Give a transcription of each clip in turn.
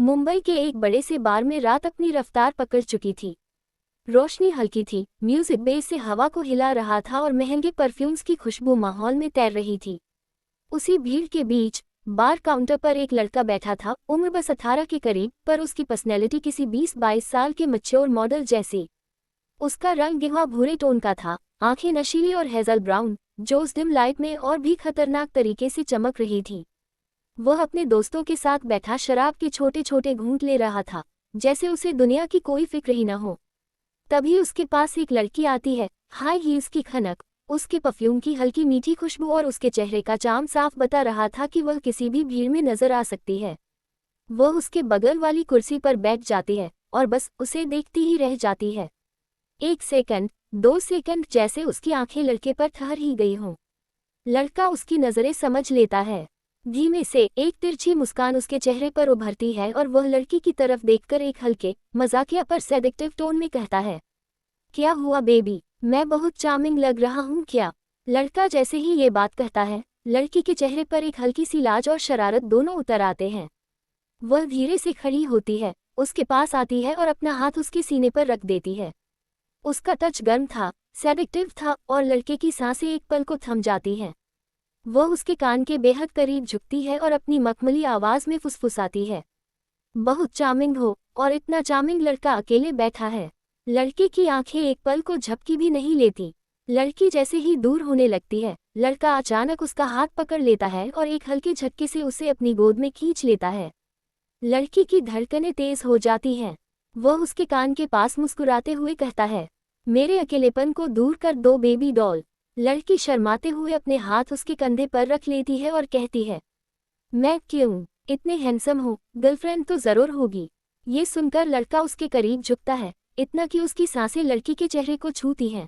मुंबई के एक बड़े से बार में रात अपनी रफ्तार पकड़ चुकी थी। रोशनी हल्की थी, म्यूजिक बेस से हवा को हिला रहा था और महंगे परफ्यूम्स की खुशबू माहौल में तैर रही थी। उसी भीड़ के बीच बार काउंटर पर एक लड़का बैठा था, उम्र बस 18 के करीब, पर उसकी पर्सनैलिटी किसी 20-22 साल के मैच्योर मॉडल जैसी। उसका रंग गहरा भूरे टोन का था, आंखें नशीली और हेजल ब्राउन, जो उस डिम लाइट में और भी खतरनाक तरीके से चमक रही थी। वह अपने दोस्तों के साथ बैठा शराब के छोटे छोटे घूंट ले रहा था, जैसे उसे दुनिया की कोई फिक्र ही न हो। तभी उसके पास एक लड़की आती है, हाई हील्स की खनक, उसके परफ्यूम की हल्की मीठी खुशबू और उसके चेहरे का चार्म साफ बता रहा था कि वह किसी भी भीड़ में नजर आ सकती है। वह उसके बगल वाली कुर्सी पर बैठ जाती है और बस उसे देखती ही रह जाती है। 1 सेकंड, 2 सेकंड, जैसे उसकी आंखें लड़के पर ठहर ही गई हों। लड़का उसकी नजरें समझ लेता है। धीमे से एक तिरछी मुस्कान उसके चेहरे पर उभरती है और वह लड़की की तरफ देखकर एक हल्के, मजाकिया पर सेडक्टिव टोन में कहता है, क्या हुआ बेबी, मैं बहुत चार्मिंग लग रहा हूँ क्या? लड़का जैसे ही ये बात कहता है, लड़की के चेहरे पर एक हल्की सी लाज और शरारत दोनों उतर आते हैं। वह धीरे से खड़ी होती है, उसके पास आती है और अपना हाथ उसके सीने पर रख देती है। उसका टच गर्म था, सेडक्टिव था और लड़के की सांसें एक पल को थम जाती हैं। वह उसके कान के बेहद करीब झुकती है और अपनी मखमली आवाज में फुसफुसाती है, बहुत चार्मिंग हो, और इतना चार्मिंग लड़का अकेले बैठा है। लड़के की आंखें एक पल को झपकी भी नहीं लेती। लड़की जैसे ही दूर होने लगती है, लड़का अचानक उसका हाथ पकड़ लेता है और एक हल्के झटके से उसे अपनी गोद में खींच लेता है। लड़की की धड़कनें तेज हो जाती हैं। वह उसके कान के पास मुस्कुराते हुए कहता है, मेरे अकेलेपन को दूर कर दो बेबी डॉल। लड़की शर्माते हुए अपने हाथ उसके कंधे पर रख लेती है और कहती है, मैं क्यों, इतने हैंडसम हो, गर्लफ्रेंड तो जरूर होगी। ये सुनकर लड़का उसके करीब झुकता है, इतना कि उसकी सांसें लड़की के चेहरे को छूती हैं।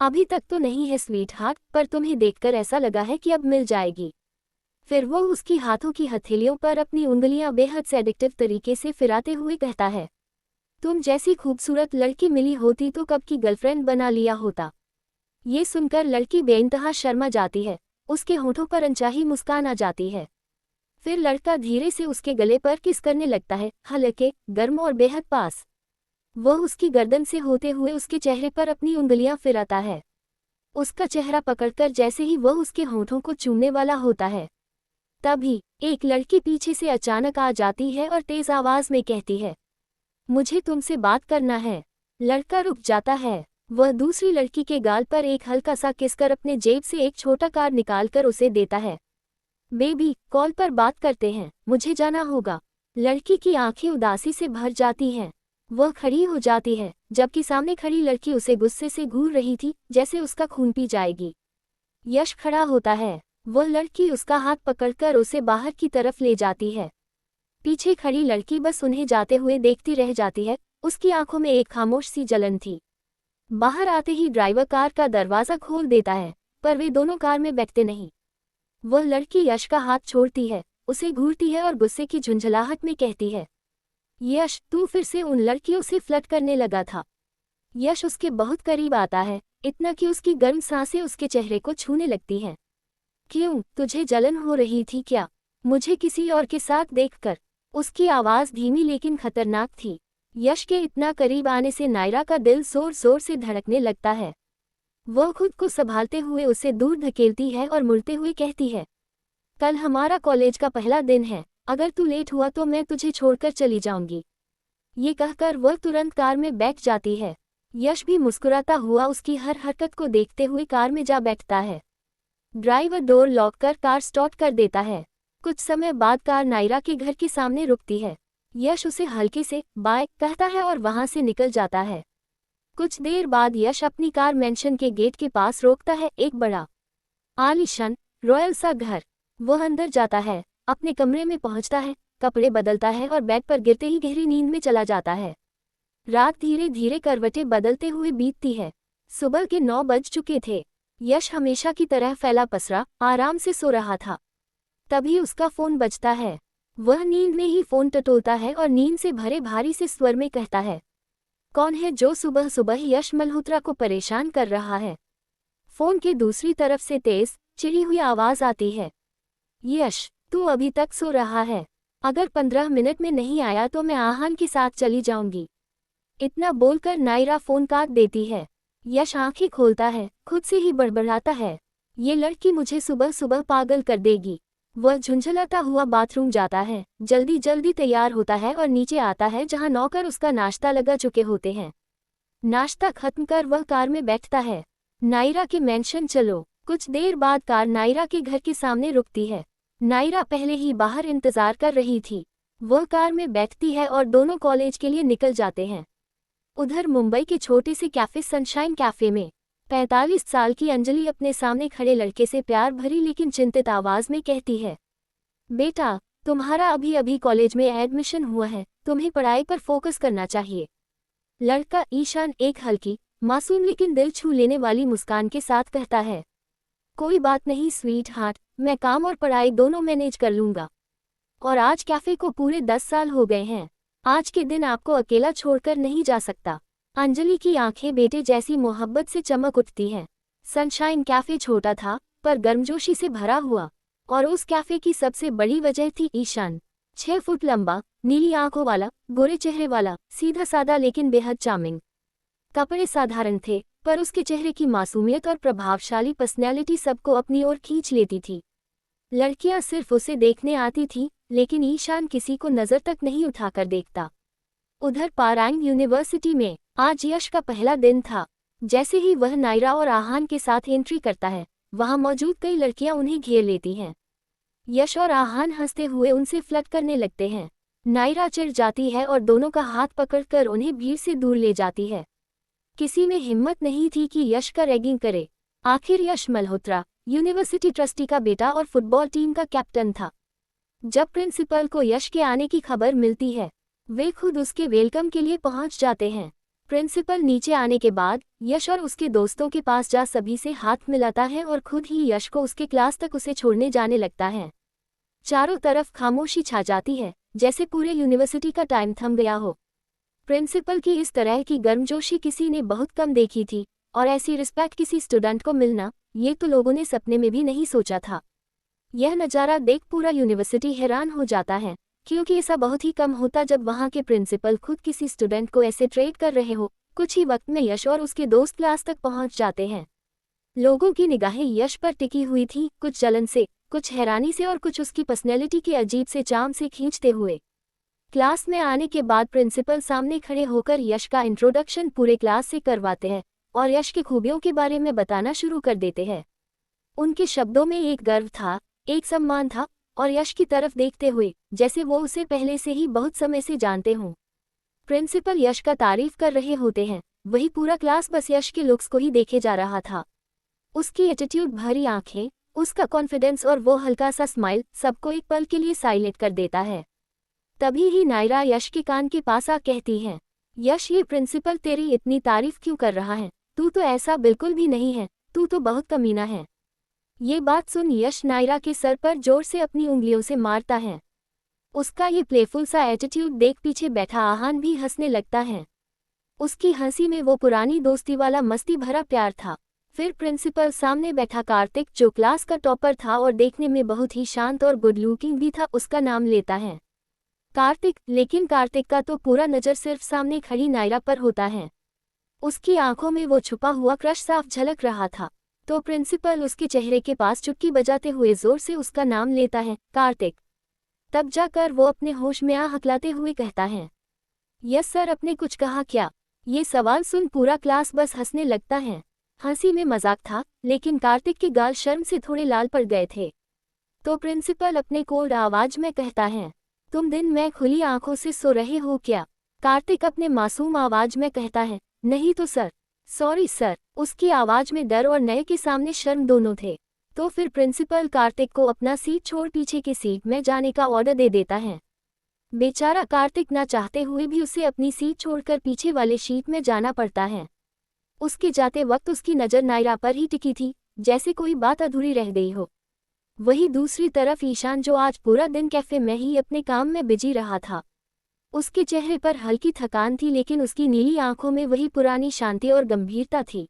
अभी तक तो नहीं है स्वीट हार्ट, पर तुम्हें देखकर ऐसा लगा है कि अब मिल जाएगी। फिर वो उसकी हाथों की हथेलियों पर अपनी उंगलियां बेहद सेडक्टिव तरीके से फिराते हुए कहता है, तुम जैसी खूबसूरत लड़की मिली होती तो कब की गर्लफ्रेंड बना लिया होता। ये सुनकर लड़की बेइंतहा शर्मा जाती है, उसके होठों पर अनचाही मुस्कान आ जाती है। फिर लड़का धीरे से उसके गले पर किस करने लगता है, हल्के, गर्म और बेहद पास। वह उसकी गर्दन से होते हुए उसके चेहरे पर अपनी उंगलियां फिराता है, उसका चेहरा पकड़कर जैसे ही वह उसके होठों को चूमने वाला होता है। तभी एक लड़की पीछे से अचानक आ जाती है और तेज आवाज में कहती है, मुझे तुमसे बात करना है। लड़का रुक जाता है। वह दूसरी लड़की के गाल पर एक हल्का सा किस कर अपने जेब से एक छोटा कार्ड निकालकर उसे देता है, बेबी, कॉल पर बात करते हैं, मुझे जाना होगा। लड़की की आंखें उदासी से भर जाती हैं। वह खड़ी हो जाती है, जबकि सामने खड़ी लड़की उसे गुस्से से घूर रही थी, जैसे उसका खून पी जाएगी। यश खड़ा होता है। वह लड़की उसका हाथ पकड़कर उसे बाहर की तरफ ले जाती है। पीछे खड़ी लड़की बस उन्हें जाते हुए देखती रह जाती है, उसकी आंखों में एक खामोश सी जलन थी। बाहर आते ही ड्राइवर कार का दरवाज़ा खोल देता है, पर वे दोनों कार में बैठते नहीं। वह लड़की यश का हाथ छोड़ती है, उसे घूरती है और गुस्से की झुंझलाहट में कहती है, यश, तू फिर से उन लड़कियों से फ्लर्ट करने लगा था। यश उसके बहुत करीब आता है, इतना कि उसकी गर्म सांसें उसके चेहरे को छूने लगती हैं। क्यों, तुझे जलन हो रही थी क्या, मुझे किसी और के साथ देखकर? उसकी आवाज़ धीमी लेकिन खतरनाक थी। यश के इतना करीब आने से नायरा का दिल जोर जोर से धड़कने लगता है। वह खुद को संभालते हुए उसे दूर धकेलती है और मुड़ते हुए कहती है, कल हमारा कॉलेज का पहला दिन है, अगर तू लेट हुआ तो मैं तुझे छोड़कर चली जाऊंगी। ये कहकर वह तुरंत कार में बैठ जाती है। यश भी मुस्कुराता हुआ उसकी हर हरकत को देखते हुए कार में जा बैठता है। ड्राइवर डोर लॉक कर कार स्टार्ट कर देता है। कुछ समय बाद कार नायरा के घर के सामने रुकती है। यश उसे हल्के से बाय कहता है और वहां से निकल जाता है। कुछ देर बाद यश अपनी कार मेंशन के गेट के पास रोकता है, एक बड़ा आलीशान रॉयल सा घर। वह अंदर जाता है, अपने कमरे में पहुंचता है, कपड़े बदलता है और बेड पर गिरते ही गहरी नींद में चला जाता है। रात धीरे धीरे करवटें बदलते हुए बीतती है। सुबह के 9 बज चुके थे। यश हमेशा की तरह फैला पसरा आराम से सो रहा था। तभी उसका फोन बजता है। वह नींद में ही फोन टटोलता है और नींद से भरे भारी से स्वर में कहता है, कौन है जो सुबह सुबह यश मल्होत्रा को परेशान कर रहा है? फोन के दूसरी तरफ से तेज चिड़ी हुई आवाज आती है, यश, तू अभी तक सो रहा है? अगर 15 मिनट में नहीं आया तो मैं आहान के साथ चली जाऊंगी। इतना बोलकर नायरा फोन काट देती है। यश आंखें खोलता है, खुद से ही बड़बड़ाता है, ये लड़की मुझे सुबह सुबह पागल कर देगी। वह झुंझलाता हुआ बाथरूम जाता है, जल्दी जल्दी तैयार होता है और नीचे आता है जहां नौकर उसका नाश्ता लगा चुके होते हैं। नाश्ता खत्म कर वह कार में बैठता है। नायरा के मेंशन चलो। कुछ देर बाद कार नायरा के घर के सामने रुकती है। नायरा पहले ही बाहर इंतजार कर रही थी। वह कार में बैठती है और दोनों कॉलेज के लिए निकल जाते हैं। उधर मुंबई के छोटे से कैफे सनशाइन कैफे में 45 साल की अंजलि अपने सामने खड़े लड़के से प्यार भरी लेकिन चिंतित आवाज में कहती है, बेटा, तुम्हारा अभी अभी कॉलेज में एडमिशन हुआ है, तुम्हें पढ़ाई पर फोकस करना चाहिए। लड़का ईशान एक हल्की, मासूम लेकिन दिल छू लेने वाली मुस्कान के साथ कहता है, कोई बात नहीं स्वीट हार्ट, मैं काम और पढ़ाई दोनों मैनेज कर लूंगा। और आज कैफे को पूरे 10 साल हो गए हैं। आज के दिन आपको अकेला छोड़कर नहीं जा सकता। अंजलि की आंखें बेटे जैसी मोहब्बत से चमक उठती हैं। सनशाइन कैफे छोटा था पर गर्मजोशी से भरा हुआ, और उस कैफे की सबसे बड़ी वजह थी ईशान। 6 फुट लंबा, नीली आंखों वाला, गोरे चेहरे वाला, सीधा सादा लेकिन बेहद चार्मिंग। कपड़े साधारण थे पर उसके चेहरे की मासूमियत और प्रभावशाली पर्सनैलिटी सबको अपनी ओर खींच लेती थी। लड़कियां सिर्फ उसे देखने आती थीं, लेकिन ईशान किसी को नजर तक नहीं उठाकर देखता। उधर पारांग यूनिवर्सिटी में आज यश का पहला दिन था। जैसे ही वह नायरा और आहान के साथ एंट्री करता है, वहां मौजूद कई लड़कियां उन्हें घेर लेती हैं। यश और आहान हंसते हुए उनसे फ्लर्ट करने लगते हैं। नायरा चिढ़ जाती है और दोनों का हाथ पकड़कर उन्हें भीड़ से दूर ले जाती है। किसी में हिम्मत नहीं थी कि यश का रैगिंग करे। आखिर यश मल्होत्रा यूनिवर्सिटी ट्रस्टी का बेटा और फुटबॉल टीम का कैप्टन था। जब प्रिंसिपल को यश के आने की खबर मिलती है, वे खुद उसके वेलकम के लिए पहुंच जाते हैं। प्रिंसिपल नीचे आने के बाद यश और उसके दोस्तों के पास जा सभी से हाथ मिलाता है और खुद ही यश को उसके क्लास तक उसे छोड़ने जाने लगता है। चारों तरफ खामोशी छा जाती है, जैसे पूरे यूनिवर्सिटी का टाइम थम गया हो। प्रिंसिपल की इस तरह की गर्मजोशी किसी ने बहुत कम देखी थी, और ऐसी रिस्पेक्ट किसी स्टूडेंट को मिलना, ये तो लोगों ने सपने में भी नहीं सोचा था। यह नज़ारा देख पूरा यूनिवर्सिटी हैरान हो जाता है, क्योंकि ऐसा बहुत ही कम होता जब वहाँ के प्रिंसिपल खुद किसी स्टूडेंट को ऐसे ट्रीट कर रहे हो। कुछ ही वक्त में यश और उसके दोस्त क्लास तक पहुँच जाते हैं। लोगों की निगाहें यश पर टिकी हुई थी, कुछ जलन से, कुछ हैरानी से और कुछ उसकी पर्सनैलिटी के अजीब से चार्म से खींचते हुए। क्लास में आने के बाद प्रिंसिपल सामने खड़े होकर यश का इंट्रोडक्शन पूरे क्लास से करवाते हैं और यश की खूबियों के बारे में बताना शुरू कर देते हैं। उनके शब्दों में एक गर्व था, एक सम्मान था, और यश की तरफ देखते हुए जैसे वो उसे पहले से ही बहुत समय से जानते हों। प्रिंसिपल यश का तारीफ कर रहे होते हैं, वही पूरा क्लास बस यश के लुक्स को ही देखे जा रहा था। उसकी एटीट्यूड भरी आंखें, उसका कॉन्फिडेंस और वो हल्का सा स्माइल सबको एक पल के लिए साइलेंट कर देता है। तभी ही नायरा यश के कान के पास आ कहती है, यश, ये प्रिंसिपल तेरी इतनी तारीफ क्यों कर रहा है? तू तो ऐसा बिल्कुल भी नहीं है, तू तो बहुत कमीना है। ये बात सुन यश नायरा के सर पर जोर से अपनी उंगलियों से मारता है। उसका ये प्लेफुल सा एटीट्यूड देख पीछे बैठा आहान भी हंसने लगता है। उसकी हंसी में वो पुरानी दोस्ती वाला मस्ती भरा प्यार था। फिर प्रिंसिपल सामने बैठा कार्तिक, जो क्लास का टॉपर था और देखने में बहुत ही शांत और गुड लुकिंग भी था, उसका नाम लेता है कार्तिक। लेकिन कार्तिक का तो पूरा नज़र सिर्फ सामने खड़ी नायरा पर होता है। उसकी आंखों में वो छुपा हुआ क्रश साफ झलक रहा था। तो प्रिंसिपल उसके चेहरे के पास चुटकी बजाते हुए जोर से उसका नाम लेता है, कार्तिक। तब जाकर वो अपने होश में हकलाते हुए कहता है, यस सर, अपने कुछ कहा क्या? ये सवाल सुन पूरा क्लास बस हंसने लगता है। हंसी में मजाक था, लेकिन कार्तिक के गाल शर्म से थोड़े लाल पड़ गए थे। तो प्रिंसिपल अपने कोल्ड आवाज में कहता है, तुम दिन में खुली आंखों से सो रहे हो क्या? कार्तिक अपने मासूम आवाज में कहता है, नहीं तो सर। Sorry sir. उसकी आवाज में डर और नए के सामने शर्म दोनों थे। तो फिर प्रिंसिपल कार्तिक को अपना सीट छोड़ पीछे की सीट में जाने का ऑर्डर दे देता है। बेचारा कार्तिक ना चाहते हुए भी उसे अपनी सीट छोड़कर पीछे वाले सीट में जाना पड़ता है। उसके जाते वक्त उसकी नज़र नायरा पर ही टिकी थी, जैसे कोई बात अधूरी रह गई हो। वही दूसरी तरफ ईशान, जो आज पूरा दिन कैफे में ही अपने काम में बिजी रहा था। उसके चेहरे पर हल्की थकान थी, लेकिन उसकी नीली आंखों में वही पुरानी शांति और गंभीरता थी।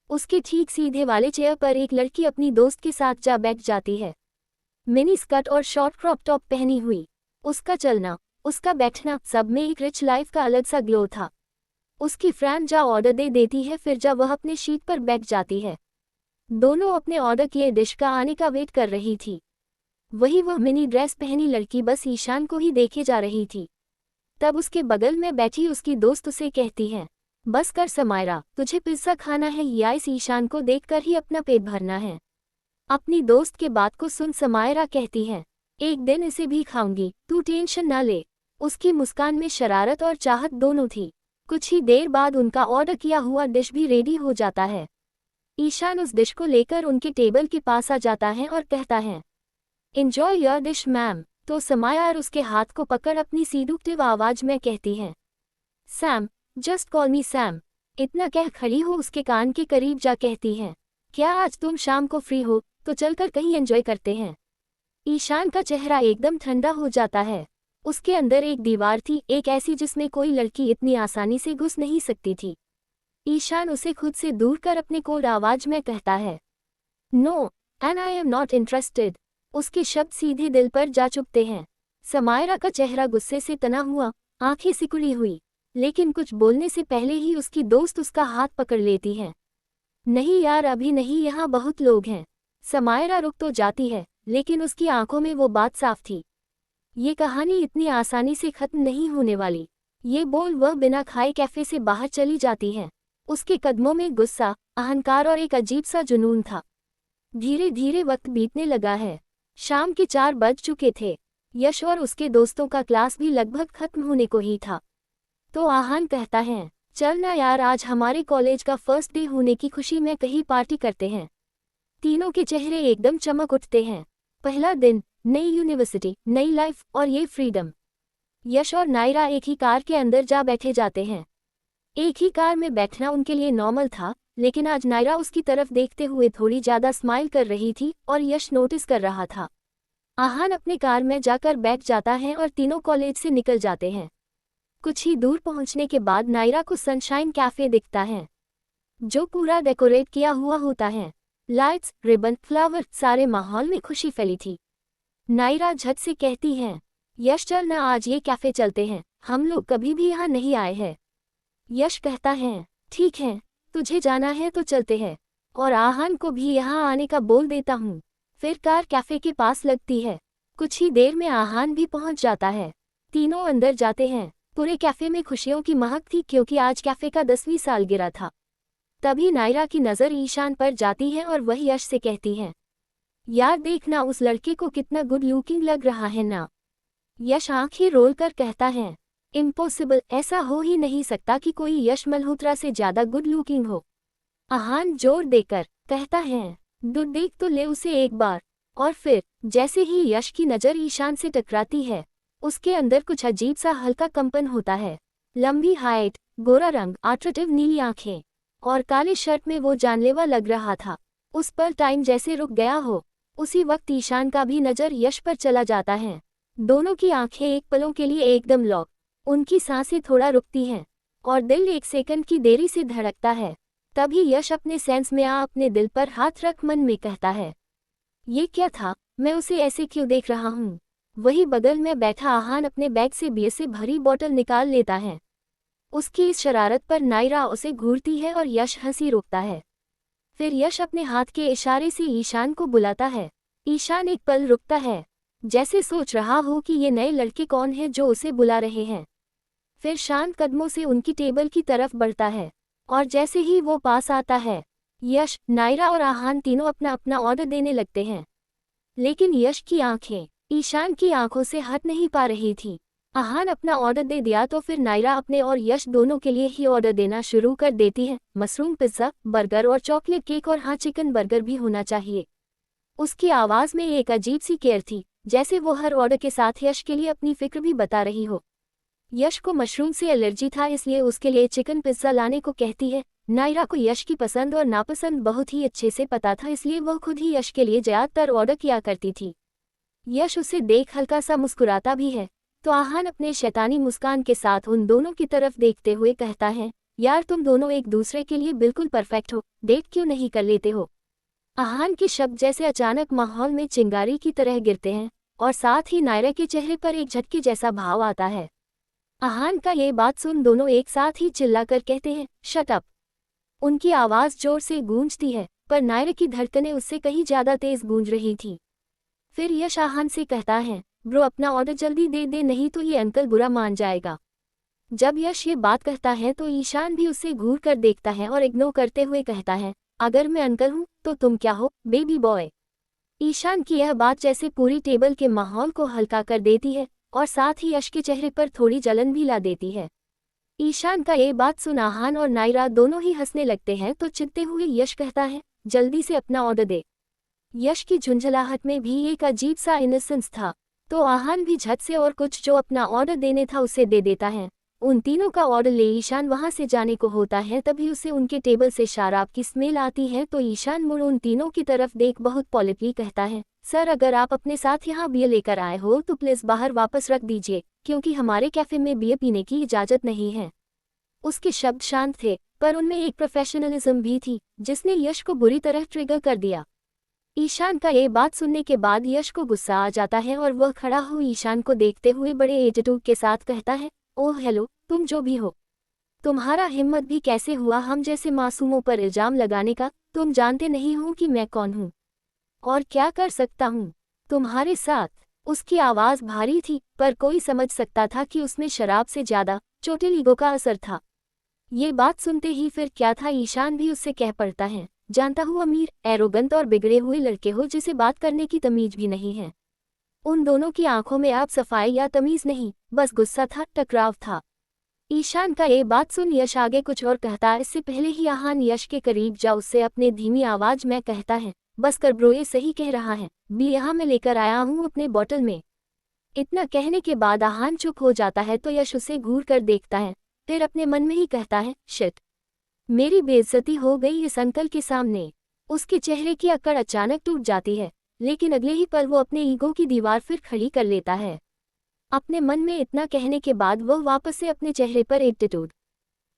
उसके ठीक सीधे वाले चेयर पर एक लड़की अपनी दोस्त के साथ जा बैठ जाती है। मिनी स्कर्ट और शॉर्ट क्रॉप टॉप पहनी हुई। उसका चलना, उसका बैठना, सब में एक रिच लाइफ का अलग सा ग्लो था। उसकी फ्रेंड जा ऑर्डर दे देती है, फिर जब वह अपने शीट पर बैठ जाती है। दोनों अपने ऑर्डर किए डिश का आने का वेट कर रही थी। वही वह मिनी ड्रेस पहनी लड़की बस ईशान को ही देखे जा रही थी। तब उसके बगल में बैठी उसकी दोस्त उसे कहती है, बस कर समायरा, तुझे पिज्ज़ा खाना है या इस ईशान को देखकर ही अपना पेट भरना है। अपनी दोस्त के बात को सुन समायरा कहती है, एक दिन इसे भी खाऊंगी, तू टेंशन ना ले। उसकी मुस्कान में शरारत और चाहत दोनों थी। कुछ ही देर बाद उनका ऑर्डर किया हुआ डिश भी रेडी हो जाता है। ईशान उस डिश को लेकर उनके टेबल के पास आ जाता है और कहता है, एंजॉय योर डिश मैम। तो समायर उसके हाथ को पकड़ अपनी सीडक्टिव आवाज में कहती है, सैम, जस्ट कॉल मी सैम। इतना कह खड़ी हो उसके कान के करीब जा कहती है, क्या आज तुम शाम को फ्री हो तो चलकर कहीं एंजॉय करते हैं। ईशान का चेहरा एकदम ठंडा हो जाता है। उसके अंदर एक दीवार थी, एक ऐसी जिसमें कोई लड़की इतनी आसानी से घुस नहीं सकती थी। ईशान उसे खुद से दूर कर अपने कोल्ड आवाज में कहता है, no and I am not interested. उसके शब्द सीधे दिल पर जा चुभते हैं। समायरा का चेहरा गुस्से से तना हुआ, आंखें सिकुड़ी हुई, लेकिन कुछ बोलने से पहले ही उसकी दोस्त उसका हाथ पकड़ लेती है। नहीं यार, अभी नहीं, यहाँ बहुत लोग हैं। समायरा रुक तो जाती है, लेकिन उसकी आंखों में वो बात साफ थी, ये कहानी इतनी आसानी से खत्म नहीं होने वाली। ये बोल वह बिना खाए कैफे से बाहर चली जाती है। उसके कदमों में गुस्सा, अहंकार और एक अजीब सा जुनून था। धीरे धीरे वक्त बीतने लगा है। शाम के 4 बज चुके थे। यश और उसके दोस्तों का क्लास भी लगभग खत्म होने को ही था। तो आहान कहता है, चल ना यार, आज हमारे कॉलेज का फर्स्ट डे होने की खुशी में कहीं पार्टी करते हैं। तीनों के चेहरे एकदम चमक उठते हैं। पहला दिन, नई यूनिवर्सिटी, नई लाइफ और ये फ्रीडम। यश और नायरा एक ही कार के अंदर जा बैठे जाते हैं। एक ही कार में बैठना उनके लिए नॉर्मल था, लेकिन आज नायरा उसकी तरफ देखते हुए थोड़ी ज्यादा स्माइल कर रही थी और यश नोटिस कर रहा था। आहान अपने कार में जाकर बैठ जाता है और तीनों कॉलेज से निकल जाते हैं। कुछ ही दूर पहुंचने के बाद नायरा को सनशाइन कैफे दिखता है, जो पूरा डेकोरेट किया हुआ होता है। लाइट्स, रिबन, फ्लावर, सारे माहौल में खुशी फैली थी। नायरा झट से कहती है, यश चल ना, आज ये कैफे चलते हैं, हम लोग कभी भी यहाँ नहीं आए हैं। यश कहता है, ठीक है, तुझे जाना है तो चलते हैं, और आहान को भी यहाँ आने का बोल देता हूँ। फिर कार कैफे के पास लगती है। कुछ ही देर में आहान भी पहुँच जाता है। तीनों अंदर जाते हैं। पूरे कैफे में खुशियों की महक थी, क्योंकि आज कैफे का 10वीं सालगिरह था। तभी नायरा की नज़र ईशान पर जाती है और वह यश से कहती है, यार देखना, उस लड़के को कितना गुड लुकिंग लग रहा है ना। यश आंखें रोल कर कहता है, इम्पॉसिबल, ऐसा हो ही नहीं सकता कि कोई यश मल्होत्रा से ज्यादा गुड लुकिंग हो। आहान जोर देकर कहता है, देख तो ले उसे एक बार। और फिर जैसे ही यश की नज़र ईशान से टकराती है, उसके अंदर कुछ अजीब सा हल्का कंपन होता है। लंबी हाइट, गोरा रंग, अट्रैक्टिव नीली आंखें और काली शर्ट में वो जानलेवा लग रहा था। उस पर टाइम जैसे रुक गया हो। उसी वक्त ईशान का भी नज़र यश पर चला जाता है। दोनों की आंखें एक पलों के लिए एकदम लॉक। उनकी सांसें थोड़ा रुकती हैं और दिल 1 सेकंड की देरी से धड़कता है। तभी यश अपने सेंस में अपने दिल पर हाथ रख मन में कहता है, ये क्या था, मैं उसे ऐसे क्यों देख रहा हूँ। वही बगल में बैठा आहान अपने बैग से बियर से भरी बोतल निकाल लेता है। उसकी इस शरारत पर नायरा उसे घूरती है और यश हंसी रोकता है। फिर यश अपने हाथ के इशारे से ईशान को बुलाता है। ईशान एक पल रुकता है, जैसे सोच रहा हो कि ये नए लड़के कौन हैं जो उसे बुला रहे हैं। फिर शांत कदमों से उनकी टेबल की तरफ बढ़ता है और जैसे ही वो पास आता है, यश, नायरा और आहान तीनों अपना अपना ऑर्डर देने लगते हैं। लेकिन यश की आंखें ईशान की आंखों से हट नहीं पा रही थी। आहान अपना ऑर्डर दे दिया तो फिर नायरा अपने और यश दोनों के लिए ही ऑर्डर देना शुरू कर देती है। मशरूम पिज्ज़ा, बर्गर और चॉकलेट केक, और हाँ, चिकन बर्गर भी होना चाहिए। उसकी आवाज़ में एक अजीब सी केयर थी, जैसे वो हर ऑर्डर के साथ यश के लिए अपनी फिक्र भी बता रही हो। यश को मशरूम से एलर्जी था, इसलिए उसके लिए चिकन पिज्ज़ा लाने को कहती है। नायरा को यश की पसंद और नापसंद बहुत ही अच्छे से पता था, इसलिए वह खुद ही यश के लिए ज़्यादातर ऑर्डर किया करती थी। यश उसे देख हल्का सा मुस्कुराता भी है, तो आहान अपने शैतानी मुस्कान के साथ उन दोनों की तरफ देखते हुए कहता है, यार तुम दोनों एक दूसरे के लिए बिल्कुल परफेक्ट हो, डेट क्यों नहीं कर लेते हो। आहान के शब्द जैसे अचानक माहौल में चिंगारी की तरह गिरते हैं और साथ ही नायरा के चेहरे पर एक झटके जैसा भाव आता है। आहान का ये बात सुन दोनों एक साथ ही चिल्लाकर कहते हैं, शट अप। उनकी आवाज़ जोर से गूंजती है, पर नायरा की धड़कनें उससे कहीं ज़्यादा तेज गूंज रही थी। फिर यश आहान से कहता है, ब्रो अपना ऑर्डर जल्दी दे दे, नहीं तो ये अंकल बुरा मान जाएगा। जब यश ये बात कहता है तो ईशान भी उससे घूर कर देखता है और इग्नोर करते हुए कहता है, अगर मैं अंकल हूँ तो तुम क्या हो, बेबी बॉय। ईशान की यह बात जैसे पूरी टेबल के माहौल को हल्का कर देती है और साथ ही यश के चेहरे पर थोड़ी जलन भी ला देती है। ईशान का ये बात सुन आहान और नायरा दोनों ही हंसने लगते हैं तो चिढ़ते हुए यश कहता है, जल्दी से अपना ऑर्डर दे। यश की झुंझलाहट में भी एक अजीब सा इनोसेंस था, तो आहान भी झट से और कुछ जो अपना ऑर्डर देने था उसे दे देता है। उन तीनों का ऑर्डर ले ईशान वहां से जाने को होता है, तभी उसे उनके टेबल से शराब की स्मेल आती है तो ईशान मुड़ उन तीनों की तरफ देख बहुत पॉलिटली कहता है, सर अगर आप अपने साथ यहाँ बियर लेकर आए हो तो प्लीज़ बाहर वापस रख दीजिए, क्योंकि हमारे कैफे में बियर पीने की इजाज़त नहीं है। उसके शब्द शांत थे, पर उनमें एक प्रोफेशनलिज्म भी थी जिसने यश को बुरी तरह ट्रिगर कर दिया। ईशान का ये बात सुनने के बाद यश को गुस्सा आ जाता है और वह खड़ा हो ईशान को देखते हुए बड़े एटीट्यूड के साथ कहता है, ओह हेलो, तुम जो भी हो, तुम्हारा हिम्मत भी कैसे हुआ हम जैसे मासूमों पर इल्जाम लगाने का? तुम जानते नहीं हो कि मैं कौन हूँ और क्या कर सकता हूँ तुम्हारे साथ। उसकी आवाज़ भारी थी, पर कोई समझ सकता था कि उसमें शराब से ज़्यादा चोटिल ईगो का असर था। ये बात सुनते ही फिर क्या था, ईशान भी उससे कह पड़ता है, जानता हूँ अमीर, एरोगंत और बिगड़े हुए लड़के हो जिसे बात करने की तमीज भी नहीं है। उन दोनों की आंखों में आप सफाई या तमीज नहीं, बस गुस्सा था, टकराव था। ईशान का ये बात सुन यश आगे कुछ और कहता, इससे पहले ही आहान यश के करीब जा उससे अपने धीमी आवाज में कहता है, बस कर ब्रो, ये सही कह रहा है, भी यहाँ मैं लेकर आया हूँ अपने बॉटल में। इतना कहने के बाद आहान चुप हो जाता है तो यश उसे घूर कर देखता है, फिर अपने मन में ही कहता है, शिट, मेरी बेइज्जती हो गई इस अंकल के सामने। उसके चेहरे की अकड़ अचानक टूट जाती है, लेकिन अगले ही पल वो अपने ईगो की दीवार फिर खड़ी कर लेता है। अपने मन में इतना कहने के बाद वो वापस से अपने चेहरे पर एटीट्यूड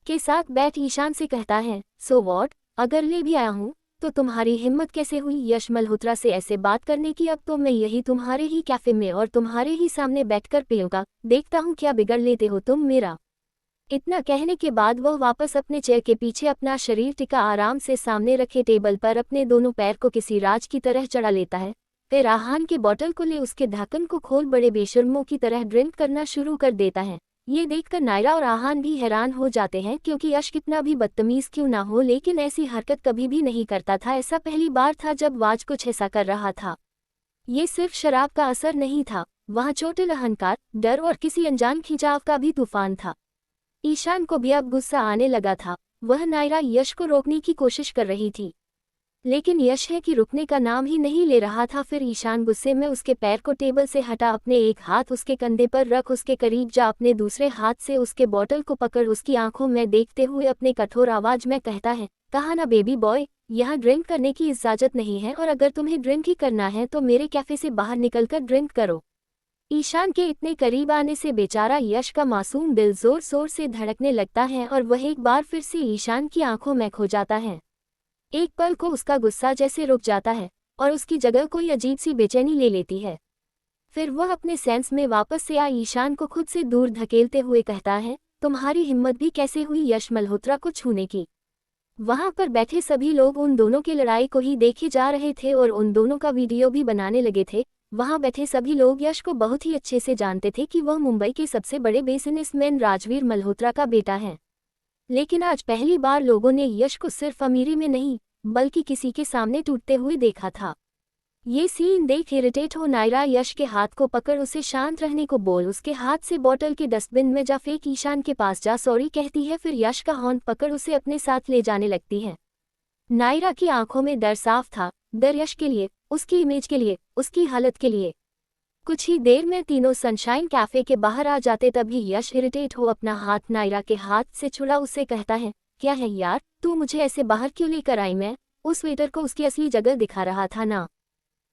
के साथ बैठ ईशान से कहता है, सो वॉट, अगर ले भी आया हूँ तो तुम्हारी हिम्मत कैसे हुई यश मल्होत्रा से ऐसे बात करने की? अब तो मैं यही तुम्हारे ही कैफे में और तुम्हारे ही सामने बैठकर पीऊंगा, देखता हूँ क्या बिगड़ लेते हो तुम मेरा। इतना कहने के बाद वह वापस अपने चेयर के पीछे अपना शरीर टिका आराम से सामने रखे टेबल पर अपने दोनों पैर को किसी राज की तरह चढ़ा लेता है, फिर आहान के बोतल को ले उसके ढक्कन को खोल बड़े बेशर्मों की तरह ड्रिंक करना शुरू कर देता है। ये देखकर नायरा और आहान भी हैरान हो जाते हैं, क्योंकि यश कितना भी बदतमीज क्यों ना हो लेकिन ऐसी हरकत कभी भी नहीं करता था। ऐसा पहली बार था जब वाज कुछ ऐसा कर रहा था। ये सिर्फ शराब का असर नहीं था, वहाँ चोटिल अहंकार, डर और किसी अनजान खिंचाव का भी तूफान था। ईशान को भी अब गुस्सा आने लगा था। वह नायरा यश को रोकने की कोशिश कर रही थी, लेकिन यश है कि रुकने का नाम ही नहीं ले रहा था। फिर ईशान गुस्से में उसके पैर को टेबल से हटा, अपने एक हाथ उसके कंधे पर रख उसके करीब जा, अपने दूसरे हाथ से उसके बोतल को पकड़ उसकी आंखों में देखते हुए अपने कठोर आवाज में कहता है, कहा ना बेबी बॉय, यहाँ ड्रिंक करने की इजाजत नहीं है और अगर तुम्हें ड्रिंक ही करना है तो मेरे कैफे से बाहर निकलकर ड्रिंक करो। ईशान के इतने करीब आने से बेचारा यश का मासूम दिल जोर जोर से धड़कने लगता है और वह एक बार फिर से ईशान की आंखों में खो जाता है। एक पल को उसका गुस्सा जैसे रुक जाता है और उसकी जगह कोई अजीब सी बेचैनी ले लेती है। फिर वह अपने सेंस में वापस से आ ईशान को खुद से दूर धकेलते हुए कहता है, तुम्हारी हिम्मत भी कैसे हुई यश मल्होत्रा को छूने की? वहां पर बैठे सभी लोग उन दोनों की लड़ाई को ही देखे जा रहे थे और उन दोनों का वीडियो भी बनाने लगे थे। वहां बैठे सभी लोग यश को बहुत ही अच्छे से जानते थे कि वह मुंबई के सबसे बड़े बिजनेसमैन राजवीर मल्होत्रा का बेटा है, लेकिन आज पहली बार लोगों ने यश को सिर्फ अमीरी में नहीं बल्कि किसी के सामने टूटते हुए देखा था। ये सीन देख इरिटेट हो नायरा यश के हाथ को पकड़ उसे शांत रहने को बोल उसके हाथ से बोतल के डस्टबिन में जा फेंक ईशान के पास जा सॉरी कहती है, फिर यश का हॉर्न पकड़ उसे अपने साथ ले जाने लगती है। नायरा की आंखों में डर साफ था, डर यश के लिए, उसकी इमेज के लिए, उसकी हालत के लिए। कुछ ही देर में तीनों सनशाइन कैफे के बाहर आ जाते, तभी यश इरिटेट हो अपना हाथ नायरा के हाथ से छुड़ा उससे कहता है, क्या है यार, तू मुझे ऐसे बाहर क्यों लेकर आई? मैं उस वेटर को उसकी असली जगह दिखा रहा था ना,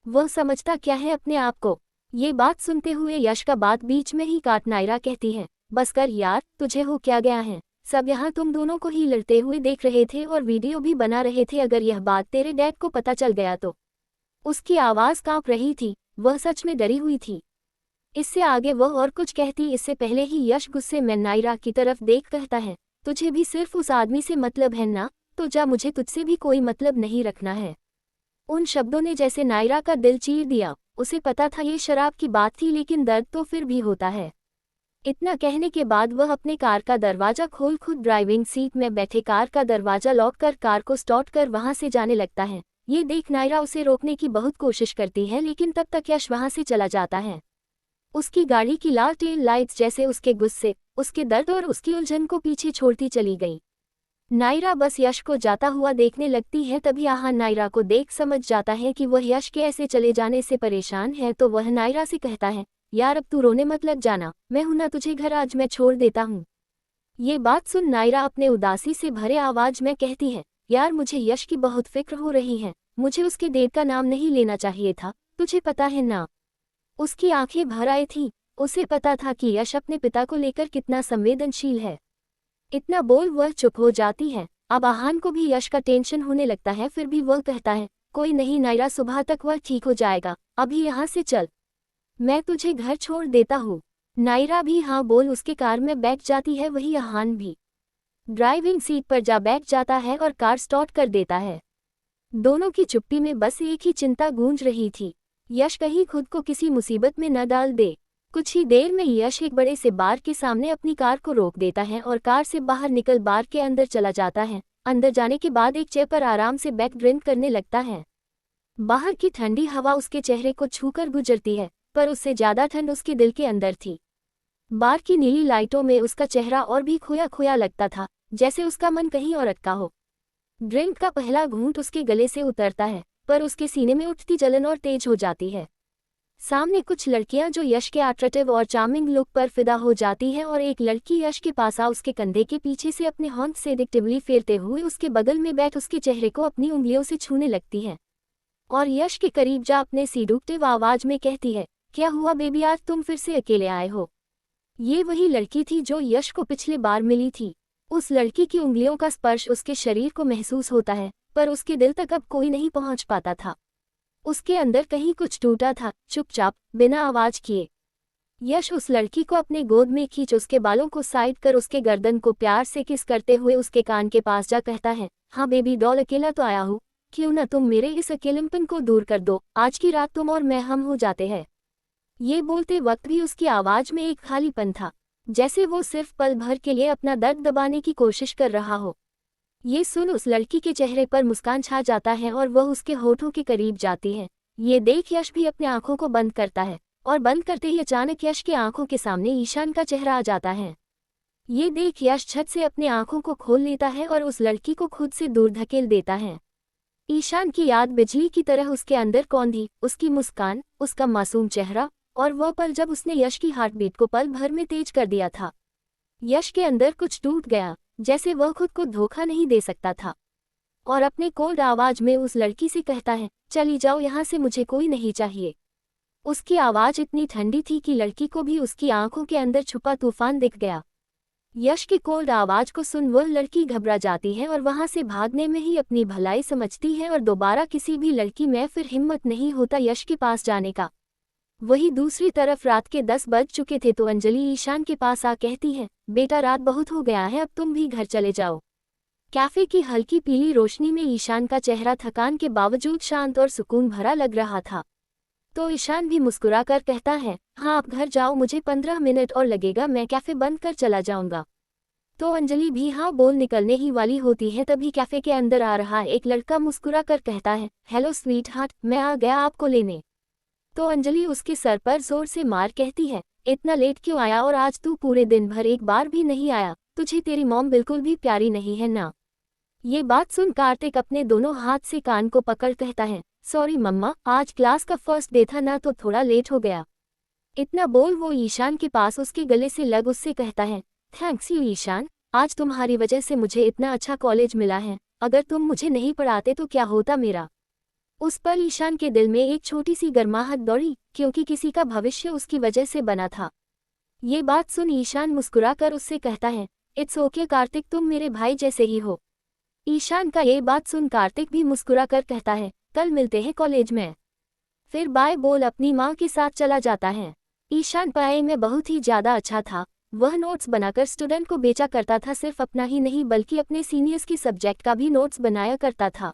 वह समझता क्या है अपने आप को? ये बात सुनते हुए यश का बात बीच में ही काट नायरा कहती है, बस कर यार, तुझे हो क्या गया है? सब यहाँ तुम दोनों को ही लड़ते हुए देख रहे थे और वीडियो भी बना रहे थे, अगर यह बात तेरे डैड को पता चल गया तो। उसकी आवाज़ कांप रही थी, वह सच में डरी हुई थी। इससे आगे वह और कुछ कहती इससे पहले ही यश गुस्से में नायरा की तरफ देख कहता है, तुझे भी सिर्फ उस आदमी से मतलब है ना, तो जा, मुझे तुझसे भी कोई मतलब नहीं रखना है। उन शब्दों ने जैसे नायरा का दिल चीर दिया। उसे पता था ये शराब की बात थी, लेकिन दर्द तो फिर भी होता है। इतना कहने के बाद वह अपने कार का दरवाजा खोल खुद ड्राइविंग सीट में बैठे कार का दरवाजा लॉक कर कार को स्टार्ट कर वहां से जाने लगता है। ये देख नायरा उसे रोकने की बहुत कोशिश करती है, लेकिन तब तक यश वहां से चला जाता है। उसकी गाड़ी की लाल टेल लाइट्स जैसे उसके गुस्से, उसके दर्द और उसकी उलझन को पीछे छोड़ती चली गई। नायरा बस यश को जाता हुआ देखने लगती है। तभी आहान नायरा को देख समझ जाता है कि वह यश के ऐसे चले जाने से परेशान है, तो वह नायरा से कहता है, यार अब तू रोने मत लग जाना, मैं हूं ना तुझे घर, आज मैं छोड़ देता हूँ। ये बात सुन नायरा अपने उदासी से भरे आवाज में कहती है, यार मुझे यश की बहुत फिक्र हो रही है, मुझे उसके डेट का नाम नहीं लेना चाहिए था, तुझे पता है ना। उसकी आंखें भर आई थीं। उसे पता था कि यश अपने पिता को लेकर कितना संवेदनशील है। इतना बोल वह चुप हो जाती है। अब आहान को भी यश का टेंशन होने लगता है, फिर भी वह कहता है, कोई नहीं नायरा, सुबह तक वह ठीक हो जाएगा, अभी यहाँ से चल, मैं तुझे घर छोड़ देता हूँ। नायरा भी हाँ बोल उसके कार में बैठ जाती है। वही आहान भी ड्राइविंग सीट पर जा बैठ जाता है और कार स्टार्ट कर देता है। दोनों की चुप्पी में बस एक ही चिंता गूंज रही थी, यश कहीं खुद को किसी मुसीबत में न डाल दे। कुछ ही देर में यश एक बड़े से बार के सामने अपनी कार को रोक देता है और कार से बाहर निकल बार के अंदर चला जाता है। अंदर जाने के बाद एक चेयर पर आराम से बैक ड्रिंक करने लगता है। बाहर की ठंडी हवा उसके चेहरे को छूकर गुजरती है, पर उससे ज्यादा ठंड उसके दिल के अंदर थी। बार की नीली लाइटों में उसका चेहरा और भी खोया खोया लगता था, जैसे उसका मन कहीं और अटका हो। ड्रिंक का पहला घूंट उसके गले से उतरता है, पर उसके सीने में उठती जलन और तेज हो जाती है। सामने कुछ लड़कियां जो यश के अट्रैक्टिव और चार्मिंग लुक पर फिदा हो जाती हैं, और एक लड़की यश के पास आ उसके कंधे के पीछे से अपने हाथ सेडिक्टिवली फेरते हुए उसके बगल में बैठ उसके चेहरे को अपनी उंगलियों से छूने लगती है और यश के करीब जा अपने सीडक्टिव आवाज में कहती है, क्या हुआ बेबी, आज तुम फिर से अकेले आए हो। ये वही लड़की थी जो यश को पिछले बार मिली थी। उस लड़की की उंगलियों का स्पर्श उसके शरीर को महसूस होता है, पर उसके दिल तक अब कोई नहीं पहुंच पाता था। उसके अंदर कहीं कुछ टूटा था। चुपचाप बिना आवाज किए यश उस लड़की को अपने गोद में खींच उसके बालों को साइड कर उसके गर्दन को प्यार से किस करते हुए उसके कान के पास जा कहता है, हाँ बेबी डॉल, अकेला तो आया हूँ, क्यों ना तुम मेरे इस अकेलेपन को दूर कर दो, आज की रात तुम और मैं हम हो जाते हैं। ये बोलते वक्त भी उसकी आवाज में एक खालीपन था, जैसे वो सिर्फ पल भर के लिए अपना दर्द दबाने की कोशिश कर रहा हो। ये सुन उस लड़की के चेहरे पर मुस्कान छा जाता है और वह उसके होठों के करीब जाती है। ये देख यश भी अपनी आंखों को बंद करता है, और बंद करते ही अचानक यश की आंखों के सामने ईशान का चेहरा आ जाता है। ये देख यश झट से अपनी आंखों को खोल लेता है और उस लड़की को खुद से दूर धकेल देता है। ईशान की याद बिजली की तरह उसके अंदर कौंधी, उसकी मुस्कान, उसका मासूम चेहरा, और वह पल जब उसने यश की हार्टबीट को पल भर में तेज कर दिया था। यश के अंदर कुछ टूट गया, जैसे वह खुद को धोखा नहीं दे सकता था, और अपने कोल्ड आवाज में उस लड़की से कहता है, चली जाओ यहाँ से, मुझे कोई नहीं चाहिए। उसकी आवाज इतनी ठंडी थी कि लड़की को भी उसकी आंखों के अंदर छुपा तूफान दिख गया। यश की कोल्ड आवाज को सुन वह लड़की घबरा जाती है और वहां से भागने में ही अपनी भलाई समझती है, और दोबारा किसी भी लड़की में फिर हिम्मत नहीं होता यश के पास जाने का। वही दूसरी तरफ रात के 10 बज चुके थे तो अंजलि ईशान के पास आ कहती है, बेटा रात बहुत हो गया है, अब तुम भी घर चले जाओ। कैफे की हल्की पीली रोशनी में ईशान का चेहरा थकान के बावजूद शांत और सुकून भरा लग रहा था। तो ईशान भी मुस्कुराकर कहता है, हाँ आप घर जाओ, मुझे 15 मिनट और लगेगा, मैं कैफे बंद कर चला जाऊंगा। तो अंजलि भी हाँ बोल निकलने ही वाली होती है, तभी कैफे के अंदर आ रहा एक लड़का मुस्कुराकर कहता है, हेलो स्वीट हार्ट, मैं आ गया आपको लेने। तो अंजलि उसके सर पर जोर से मार कहती है, इतना लेट क्यों आया, और आज तू पूरे दिन भर एक बार भी नहीं आया, तुझे तेरी मॉम बिल्कुल भी प्यारी नहीं है ना। ये बात सुन कार्तिक अपने दोनों हाथ से कान को पकड़ कहता है, सॉरी मम्मा, आज क्लास का फर्स्ट डे था ना, तो थोड़ा लेट हो गया। इतना बोल वो ईशान के पास उसके गले से लग उससे कहता है, थैंक्स यू ईशान, आज तुम्हारी वजह से मुझे इतना अच्छा कॉलेज मिला है, अगर तुम मुझे नहीं पढ़ाते तो क्या होता मेरा। उस पर ईशान के दिल में एक छोटी सी गर्माहट दौड़ी, क्योंकि किसी का भविष्य उसकी वजह से बना था। ये बात सुन ईशान मुस्कुराकर उससे कहता है, इट्स ओके कार्तिक, तुम मेरे भाई जैसे ही हो। ईशान का ये बात सुन कार्तिक भी मुस्कुराकर कहता है, कल मिलते हैं कॉलेज में। फिर बाय बोल अपनी माँ के साथ चला जाता है। ईशान पढ़ाई में बहुत ही ज़्यादा अच्छा था। वह नोट्स बनाकर स्टूडेंट को बेचा करता था, सिर्फ अपना ही नहीं बल्कि अपने सीनियर्स की सब्जेक्ट का भी नोट्स बनाया करता था।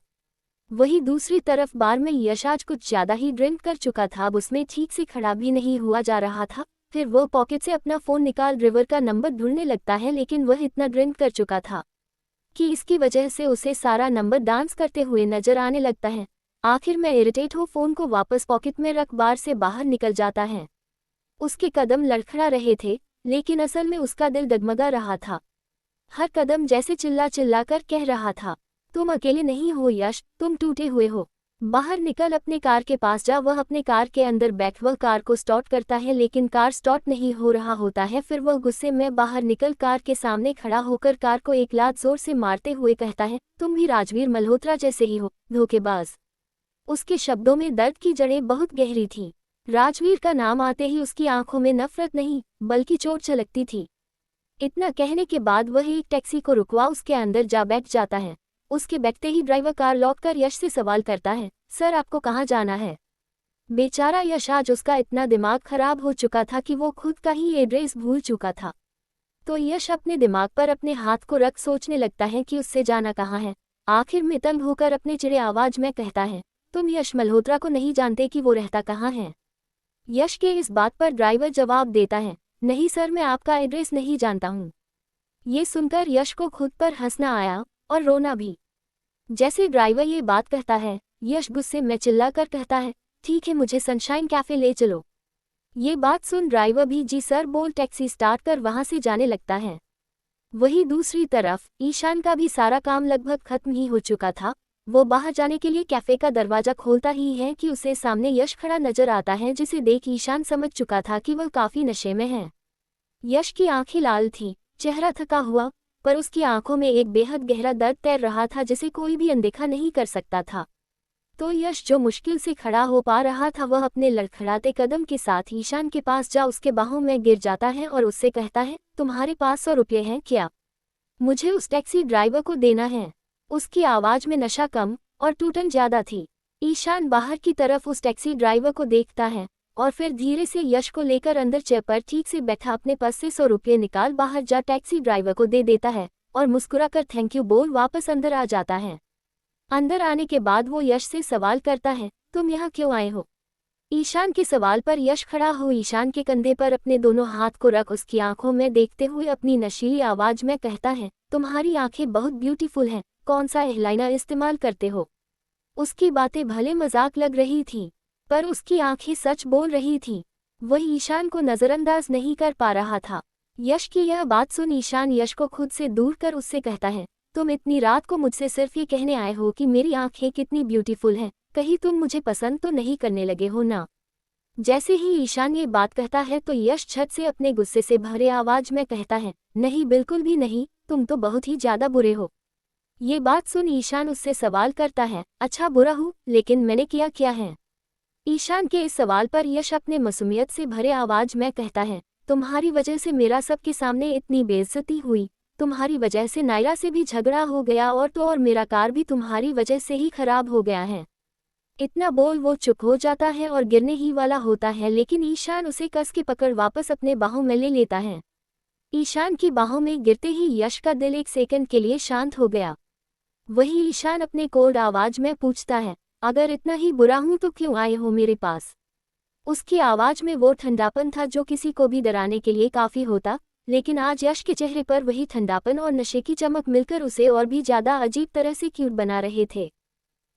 वही दूसरी तरफ बार में यश आज कुछ ज़्यादा ही ड्रिंक कर चुका था। अब उसमें ठीक से खड़ा भी नहीं हुआ जा रहा था। फिर वो पॉकेट से अपना फ़ोन निकाल रिवर का नंबर ढूंढने लगता है, लेकिन वह इतना ड्रिंक कर चुका था कि इसकी वजह से उसे सारा नंबर डांस करते हुए नजर आने लगता है। आखिर में इरिटेट हो फ़ोन को वापस पॉकेट में रख बार से बाहर निकल जाता है। उसके कदम लड़खड़ा रहे थे, लेकिन असल में उसका दिल डगमगा रहा था। हर कदम जैसे चिल्ला चिल्ला कर कह रहा था, तुम अकेले नहीं हो यश, तुम टूटे हुए हो। बाहर निकल, अपने कार के पास जा। वह अपने कार के अंदर बैठ वह कार को स्टार्ट करता है, लेकिन कार स्टार्ट नहीं हो रहा होता है। फिर वह गुस्से में बाहर निकल कार के सामने खड़ा होकर कार को एक लात जोर से मारते हुए कहता है, तुम भी राजवीर मल्होत्रा जैसे ही हो, धोखेबाज। उसके शब्दों में दर्द की जड़ें बहुत गहरी थीं। राजवीर का नाम आते ही उसकी आंखों में नफरत नहीं बल्कि चोट छलकती थी। इतना कहने के बाद वह एक टैक्सी को रुकवा उसके अंदर जा बैठ जाता है। उसके बैठते ही ड्राइवर कार लौट कर यश से सवाल करता है, सर आपको कहाँ जाना है? बेचारा यश, आज उसका इतना दिमाग खराब हो चुका था कि वो खुद का ही एड्रेस भूल चुका था। तो यश अपने दिमाग पर अपने हाथ को रख सोचने लगता है कि उससे जाना कहाँ है। आखिर में तंग होकर अपने चिड़े आवाज में कहता है, तुम यश मल्होत्रा को नहीं जानते कि वो रहता कहाँ है? यश के इस बात पर ड्राइवर जवाब देता है, नहीं सर, मैं आपका एड्रेस नहीं जानता हूँ। ये सुनकर यश को खुद पर हंसना आया और रोना भी। जैसे ड्राइवर ये बात कहता है, यश गुस्से में चिल्लाकर कहता है, ठीक है, मुझे सनशाइन कैफे ले चलो। ये बात सुन ड्राइवर भी जी सर बोल टैक्सी स्टार्ट कर वहां से जाने लगता है। वही दूसरी तरफ ईशान का भी सारा काम लगभग खत्म ही हो चुका था। वो बाहर जाने के लिए कैफे का दरवाजा खोलता ही है कि उसे सामने यश खड़ा नजर आता है, जिसे देख ईशान समझ चुका था कि वह काफी नशे में है। यश की आंखें लाल थीं, चेहरा थका हुआ, पर उसकी आंखों में एक बेहद गहरा दर्द तैर रहा था जिसे कोई भी अनदेखा नहीं कर सकता था। तो यश जो मुश्किल से खड़ा हो पा रहा था, वह अपने लड़खड़ाते कदम के साथ ईशान के पास जा उसके बाहों में गिर जाता है और उससे कहता है, तुम्हारे पास 100 रुपये हैं क्या? मुझे उस टैक्सी ड्राइवर को देना है। उसकी आवाज़ में नशा कम और टूटन ज्यादा थी। ईशान बाहर की तरफ उस टैक्सी ड्राइवर को देखता है और फिर धीरे से यश को लेकर अंदर चेयर पर ठीक से बैठा अपने पास से 100 रुपये निकाल बाहर जा टैक्सी ड्राइवर को दे देता है और मुस्कुराकर थैंक यू बोल वापस अंदर आ जाता है। अंदर आने के बाद वो यश से सवाल करता है, तुम यहाँ क्यों आए हो? ईशान के सवाल पर यश खड़ा हो ईशान के कंधे पर अपने दोनों हाथ को रख उसकी आंखों में देखते हुए अपनी नशीली आवाज में कहता है, तुम्हारी आंखें बहुत ब्यूटीफुल हैं, कौन सा आईलाइनर इस्तेमाल करते हो? उसकी बातें भले मजाक लग रही थीं, पर उसकी आंखें सच बोल रही थीं। वह ईशान को नजरअंदाज नहीं कर पा रहा था। यश की यह बात सुन ईशान यश को खुद से दूर कर उससे कहता है, तुम इतनी रात को मुझसे सिर्फ ये कहने आए हो कि मेरी आंखें कितनी ब्यूटीफुल हैं, कहीं तुम मुझे पसंद तो नहीं करने लगे हो ना? जैसे ही ईशान ये बात कहता है तो यश छत से अपने गुस्से से भरे आवाज में कहता है, नहीं बिल्कुल भी नहीं, तुम तो बहुत ही ज्यादा बुरे हो। ये बात सुन ईशान उससे सवाल करता है, अच्छा बुरा हूँ, लेकिन मैंने किया क्या है? ईशान के इस सवाल पर यश अपने मासूमियत से भरे आवाज में कहता है, तुम्हारी वजह से मेरा सबके सामने इतनी बेइज्जती हुई, तुम्हारी वजह से नायरा से भी झगड़ा हो गया और मेरा कार भी तुम्हारी वजह से ही खराब हो गया है। इतना बोल वो चुप हो जाता है और गिरने ही वाला होता है, लेकिन ईशान उसे कस के पकड़ वापस अपने बाहों में ले लेता है। ईशान की बाहों में गिरते ही यश का दिल एक सेकंड के लिए शांत हो गया। वही ईशान अपने कोल्ड आवाज में पूछता है, अगर इतना ही बुरा हूं तो क्यों आए हो मेरे पास? उसकी आवाज में वो ठंडापन था जो किसी को भी डराने के लिए काफी होता, लेकिन आज यश के चेहरे पर वही ठंडापन और नशे की चमक मिलकर उसे और भी ज्यादा अजीब तरह से क्यूट बना रहे थे।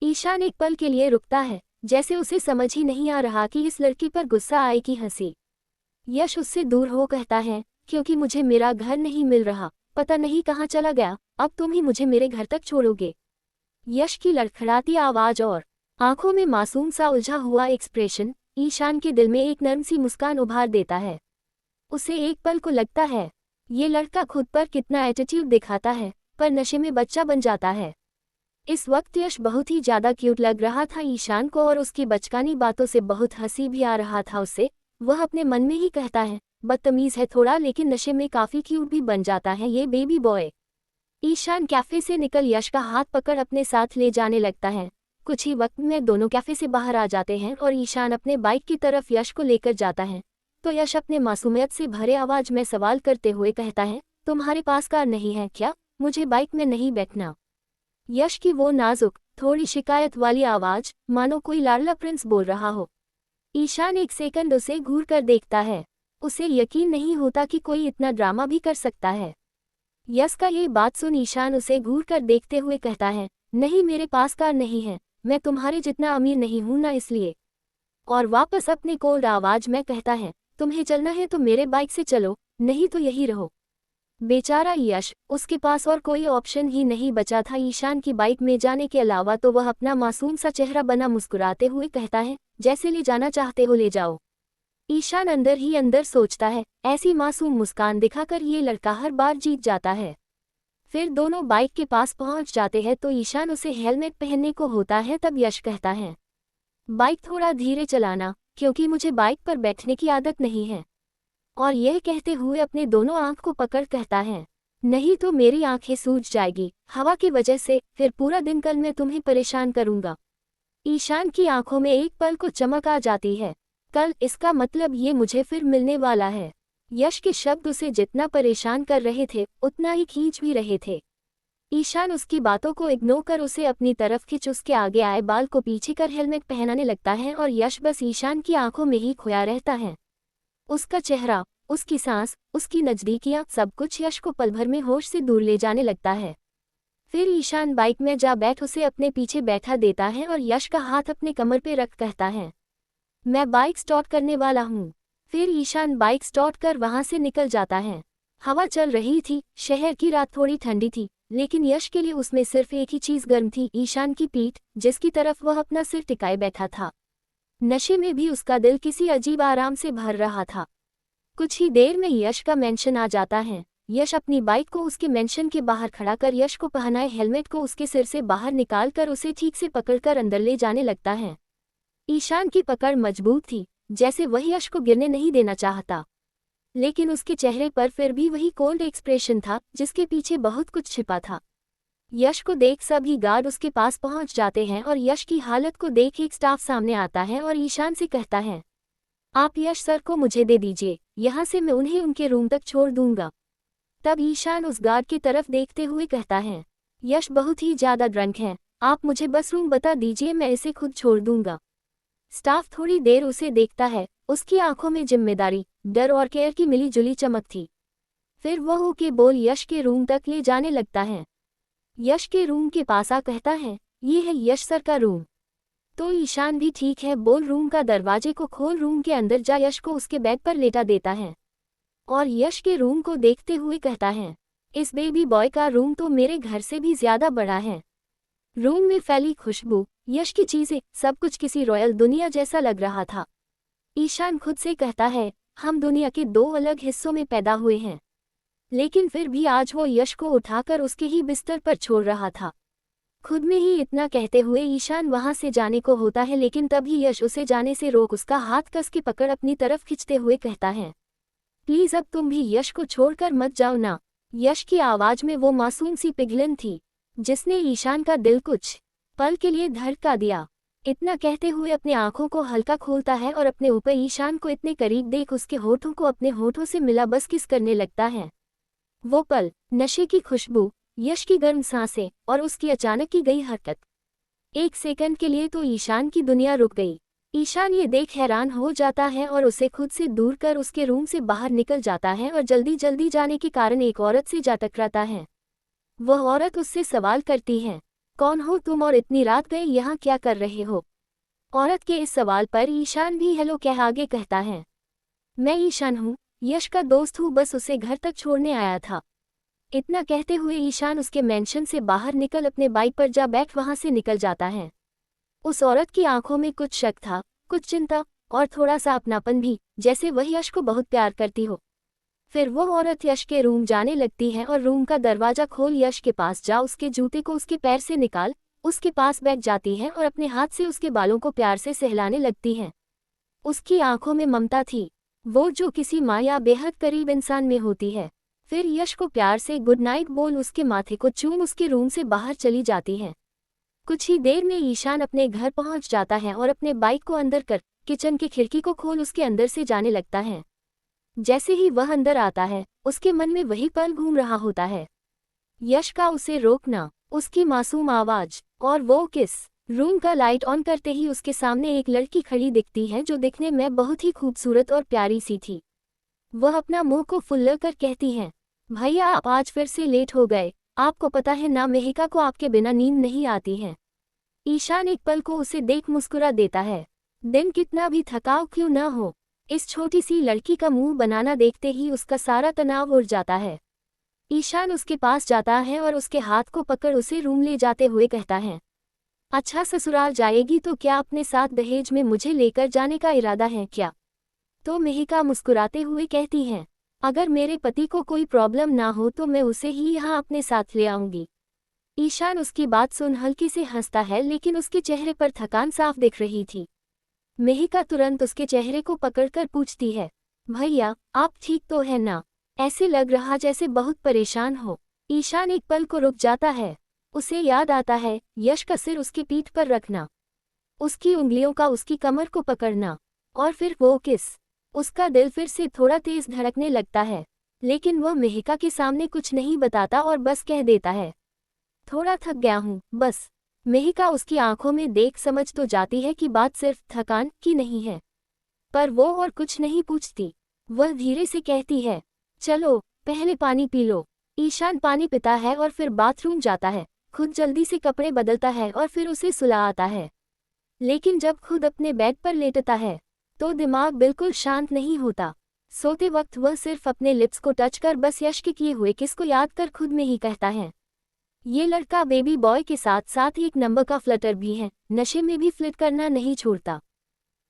ईशान एक पल के लिए रुकता है, जैसे उसे समझ ही नहीं आ रहा कि इस लड़की पर गुस्सा आए कि हंसी। यश उससे दूर हो कहता है, क्योंकि मुझे मेरा घर नहीं मिल रहा, पता नहीं कहाँ चला गया, अब तुम ही मुझे मेरे घर तक छोड़ोगे? यश की लड़खड़ाती आवाज और आंखों में मासूम सा उलझा हुआ एक्सप्रेशन ईशान के दिल में एक नर्म सी मुस्कान उभार देता है। उसे एक पल को लगता है, ये लड़का खुद पर कितना एटीट्यूड दिखाता है, पर नशे में बच्चा बन जाता है। इस वक्त यश बहुत ही ज्यादा क्यूट लग रहा था ईशान को और उसकी बचकानी बातों से बहुत हंसी भी आ रहा था उससे। वह अपने मन में ही कहता है, बदतमीज है थोड़ा, लेकिन नशे में काफी क्यूट भी बन जाता है ये बेबी बॉय। ईशान कैफे से निकल यश का हाथ पकड़ अपने साथ ले जाने लगता है। कुछ ही वक्त में दोनों कैफे से बाहर आ जाते हैं और ईशान अपने बाइक की तरफ यश को लेकर जाता है। तो यश अपने मासूमियत से भरे आवाज में सवाल करते हुए कहता है, तुम्हारे पास कार नहीं है क्या? मुझे बाइक में नहीं बैठना। यश की वो नाजुक, थोड़ी शिकायत वाली आवाज मानो कोई लाडला प्रिंस बोल रहा हो। ईशान एक सेकंड उसे घूर कर देखता है। उसे यकीन नहीं होता कि कोई इतना ड्रामा भी कर सकता है। यश का ये बात सुन ईशान उसे घूर कर देखते हुए कहता है, नहीं मेरे पास कार नहीं है, मैं तुम्हारे जितना अमीर नहीं हूं ना इसलिए। और वापस अपने कोल्ड आवाज में कहता है, तुम्हें चलना है तो मेरे बाइक से चलो, नहीं तो यही रहो। बेचारा यश, उसके पास और कोई ऑप्शन ही नहीं बचा था ईशान की बाइक में जाने के अलावा, तो वह अपना मासूम सा चेहरा बना मुस्कुराते हुए कहता है, जैसे ले जाना चाहते हो ले जाओ। ईशान अंदर ही अंदर सोचता है, ऐसी मासूम मुस्कान दिखाकर ये लड़का हर बार जीत जाता है। फिर दोनों बाइक के पास पहुंच जाते हैं तो ईशान उसे हेलमेट पहनने को होता है। तब यश कहता है, बाइक थोड़ा धीरे चलाना, क्योंकि मुझे बाइक पर बैठने की आदत नहीं है। और यह कहते हुए अपने दोनों आंख को पकड़ कहता है, नहीं तो मेरी आंखें सूज जाएगी हवा की वजह से, फिर पूरा दिन कल मैं तुम्हें परेशान करूंगा। ईशान की आंखों में एक पल को चमक आ जाती है। कल, इसका मतलब ये मुझे फिर मिलने वाला है। यश के शब्द उसे जितना परेशान कर रहे थे उतना ही खींच भी रहे थे। ईशान उसकी बातों को इग्नोर कर उसे अपनी तरफ खींच उसके आगे आए बाल को पीछे कर हेलमेट पहनाने लगता है और यश बस ईशान की आंखों में ही खोया रहता है। उसका चेहरा, उसकी सांस, उसकी नजदीकियां, सब कुछ यश को पल भर में होश से दूर ले जाने लगता है। फिर ईशान बाइक में जा बैठ उसे अपने पीछे बैठा देता है और यश का हाथ अपने कमर पे रख कहता है, मैं बाइक स्टार्ट करने वाला हूँ। फिर ईशान बाइक स्टार्ट कर वहां से निकल जाता है। हवा चल रही थी, शहर की रात थोड़ी ठंडी थी, लेकिन यश के लिए उसमें सिर्फ एक ही चीज गर्म थी, ईशान की पीठ, जिसकी तरफ वह अपना सिर टिकाए बैठा था। नशे में भी उसका दिल किसी अजीब आराम से भर रहा था। कुछ ही देर में यश का मेंशन आ जाता है। यश अपनी बाइक को उसके मेंशन के बाहर खड़ा कर यश को पहनाए हेलमेट को उसके सिर से बाहर निकाल कर उसे ठीक से पकड़कर अंदर ले जाने लगता है। ईशान की पकड़ मजबूत थी, जैसे वह यश को गिरने नहीं देना चाहता, लेकिन उसके चेहरे पर फिर भी वही कोल्ड एक्सप्रेशन था जिसके पीछे बहुत कुछ छिपा था। यश को देख सभी गार्ड उसके पास पहुंच जाते हैं और यश की हालत को देख एक स्टाफ सामने आता है और ईशान से कहता है, आप यश सर को मुझे दे दीजिए, यहाँ से मैं उन्हें उनके रूम तक छोड़ दूंगा। तब ईशान उस गार्ड की तरफ देखते हुए कहता है, यश बहुत ही ज्यादा ड्रंक है, आप मुझे बस रूम बता दीजिए, मैं इसे खुद छोड़ दूंगा। स्टाफ थोड़ी देर उसे देखता है, उसकी आंखों में जिम्मेदारी, डर और केयर की मिली जुली चमक थी। फिर वह ओके बोल यश के रूम तक ले जाने लगता है। यश के रूम के पास आ कहता है, ये है यश सर का रूम। तो ईशान भी ठीक है बोल रूम का दरवाजे को खोल रूम के अंदर जा यश को उसके बेड पर लेटा देता है और यश के रूम को देखते हुए कहता है, इस बेबी बॉय का रूम तो मेरे घर से भी ज्यादा बड़ा है। रूम में फैली खुशबू, यश की चीजें, सब कुछ किसी रॉयल दुनिया जैसा लग रहा था। ईशान खुद से कहता है, हम दुनिया के दो अलग हिस्सों में पैदा हुए हैं, लेकिन फिर भी आज वो यश को उठाकर उसके ही बिस्तर पर छोड़ रहा था। खुद में ही इतना कहते हुए ईशान वहां से जाने को होता है, लेकिन तभी यश उसे जाने से रोक उसका हाथ कस के पकड़ अपनी तरफ खींचते हुए कहता है, प्लीज अब तुम भी यश को छोड़कर मत जाओ ना। यश की आवाज में वो मासूम सी पिघलन थी जिसने ईशान का दिल कुछ पल के लिए धड़का दिया। इतना कहते हुए अपने आंखों को हल्का खोलता है और अपने ऊपर ईशान को इतने करीब देख उसके होठों को अपने होठों से मिला बस किस करने लगता है। वो पल, नशे की खुशबू, यश की गर्म सांसें और उसकी अचानक की गई हरकत, एक सेकंड के लिए तो ईशान की दुनिया रुक गई। ईशान ये देख हैरान हो जाता है और उसे खुद से दूर कर उसके रूम से बाहर निकल जाता है और जल्दी जल्दी जाने के कारण एक औरत से जा टकराता है। वह औरत उससे सवाल करती है, कौन हो तुम और इतनी रात गए यहाँ क्या कर रहे हो? औरत के इस सवाल पर ईशान भी हेलो कह आगे कहता है, मैं ईशान हूँ, यश का दोस्त हूँ, बस उसे घर तक छोड़ने आया था। इतना कहते हुए ईशान उसके मेंशन से बाहर निकल अपने बाइक पर जा बैठ वहां से निकल जाता है। उस औरत की आंखों में कुछ शक था, कुछ चिंता और थोड़ा सा अपनापन भी, जैसे वह यश को बहुत प्यार करती हो। फिर वो औरत यश के रूम जाने लगती है और रूम का दरवाजा खोल यश के पास जा उसके जूते को उसके पैर से निकाल उसके पास बैठ जाती है और अपने हाथ से उसके बालों को प्यार से सहलाने लगती है। उसकी आंखों में ममता थी, वो जो किसी माँ या बेहद करीब इंसान में होती है। फिर यश को प्यार से गुड नाइट बोल उसके माथे को चूम उसके रूम से बाहर चली जाती है। कुछ ही देर में ईशान अपने घर पहुंच जाता है और अपने बाइक को अंदर कर किचन की खिड़की को खोल उसके अंदर से जाने लगता है। जैसे ही वह अंदर आता है, उसके मन में वही पल घूम रहा होता है, यश का उसे रोकना, उसकी मासूम आवाज, और वो किस। रूम का लाइट ऑन करते ही उसके सामने एक लड़की खड़ी दिखती है जो दिखने में बहुत ही खूबसूरत और प्यारी सी थी। वह अपना मुंह को फुल्ल कर कहती है, भैया आप आज फिर से लेट हो गए, आपको पता है ना मेहिका को आपके बिना नींद नहीं आती है। ईशान एक पल को उसे देख मुस्कुरा देता है। दिन कितना भी थकाव क्यों न हो, इस छोटी सी लड़की का मुंह बनाना देखते ही उसका सारा तनाव उड़ जाता है। ईशान उसके पास जाता है और उसके हाथ को पकड़ उसे रूम ले जाते हुए कहता है, अच्छा ससुराल जाएगी तो क्या अपने साथ दहेज में मुझे लेकर जाने का इरादा है क्या? तो मेहिका मुस्कुराते हुए कहती है, अगर मेरे पति को कोई प्रॉब्लम ना हो तो मैं उसे ही यहाँ अपने साथ ले आऊंगी। ईशान उसकी बात सुन हल्की से हंसता है, लेकिन उसके चेहरे पर थकान साफ दिख रही थी। मेहिका तुरंत उसके चेहरे को पकड़कर पूछती है, भैया आप ठीक तो है ना? ऐसे लग रहा जैसे बहुत परेशान हो। ईशान एक पल को रुक जाता है। उसे याद आता है यश का सिर उसकी पीठ पर रखना, उसकी उंगलियों का उसकी कमर को पकड़ना, और फिर वो किस। उसका दिल फिर से थोड़ा तेज धड़कने लगता है, लेकिन वह मेहिका के सामने कुछ नहीं बताता और बस कह देता है, थोड़ा थक गया हूँ बस। मेहिका उसकी आंखों में देख समझ तो जाती है कि बात सिर्फ थकान की नहीं है, पर वो और कुछ नहीं पूछती। वह धीरे से कहती है, चलो पहले पानी पी लो। ईशान पानी पीता है और फिर बाथरूम जाता है, खुद जल्दी से कपड़े बदलता है और फिर उसे सुला आता है। लेकिन जब खुद अपने बेड पर लेटता है तो दिमाग बिल्कुल शांत नहीं होता। सोते वक्त वह सिर्फ अपने लिप्स को टच कर बस यश के किए हुए किस को याद कर खुद में ही कहता है, ये लड़का बेबी बॉय के साथ साथ एक नंबर का फ्लटर भी है, नशे में भी फ्लिट करना नहीं छोड़ता।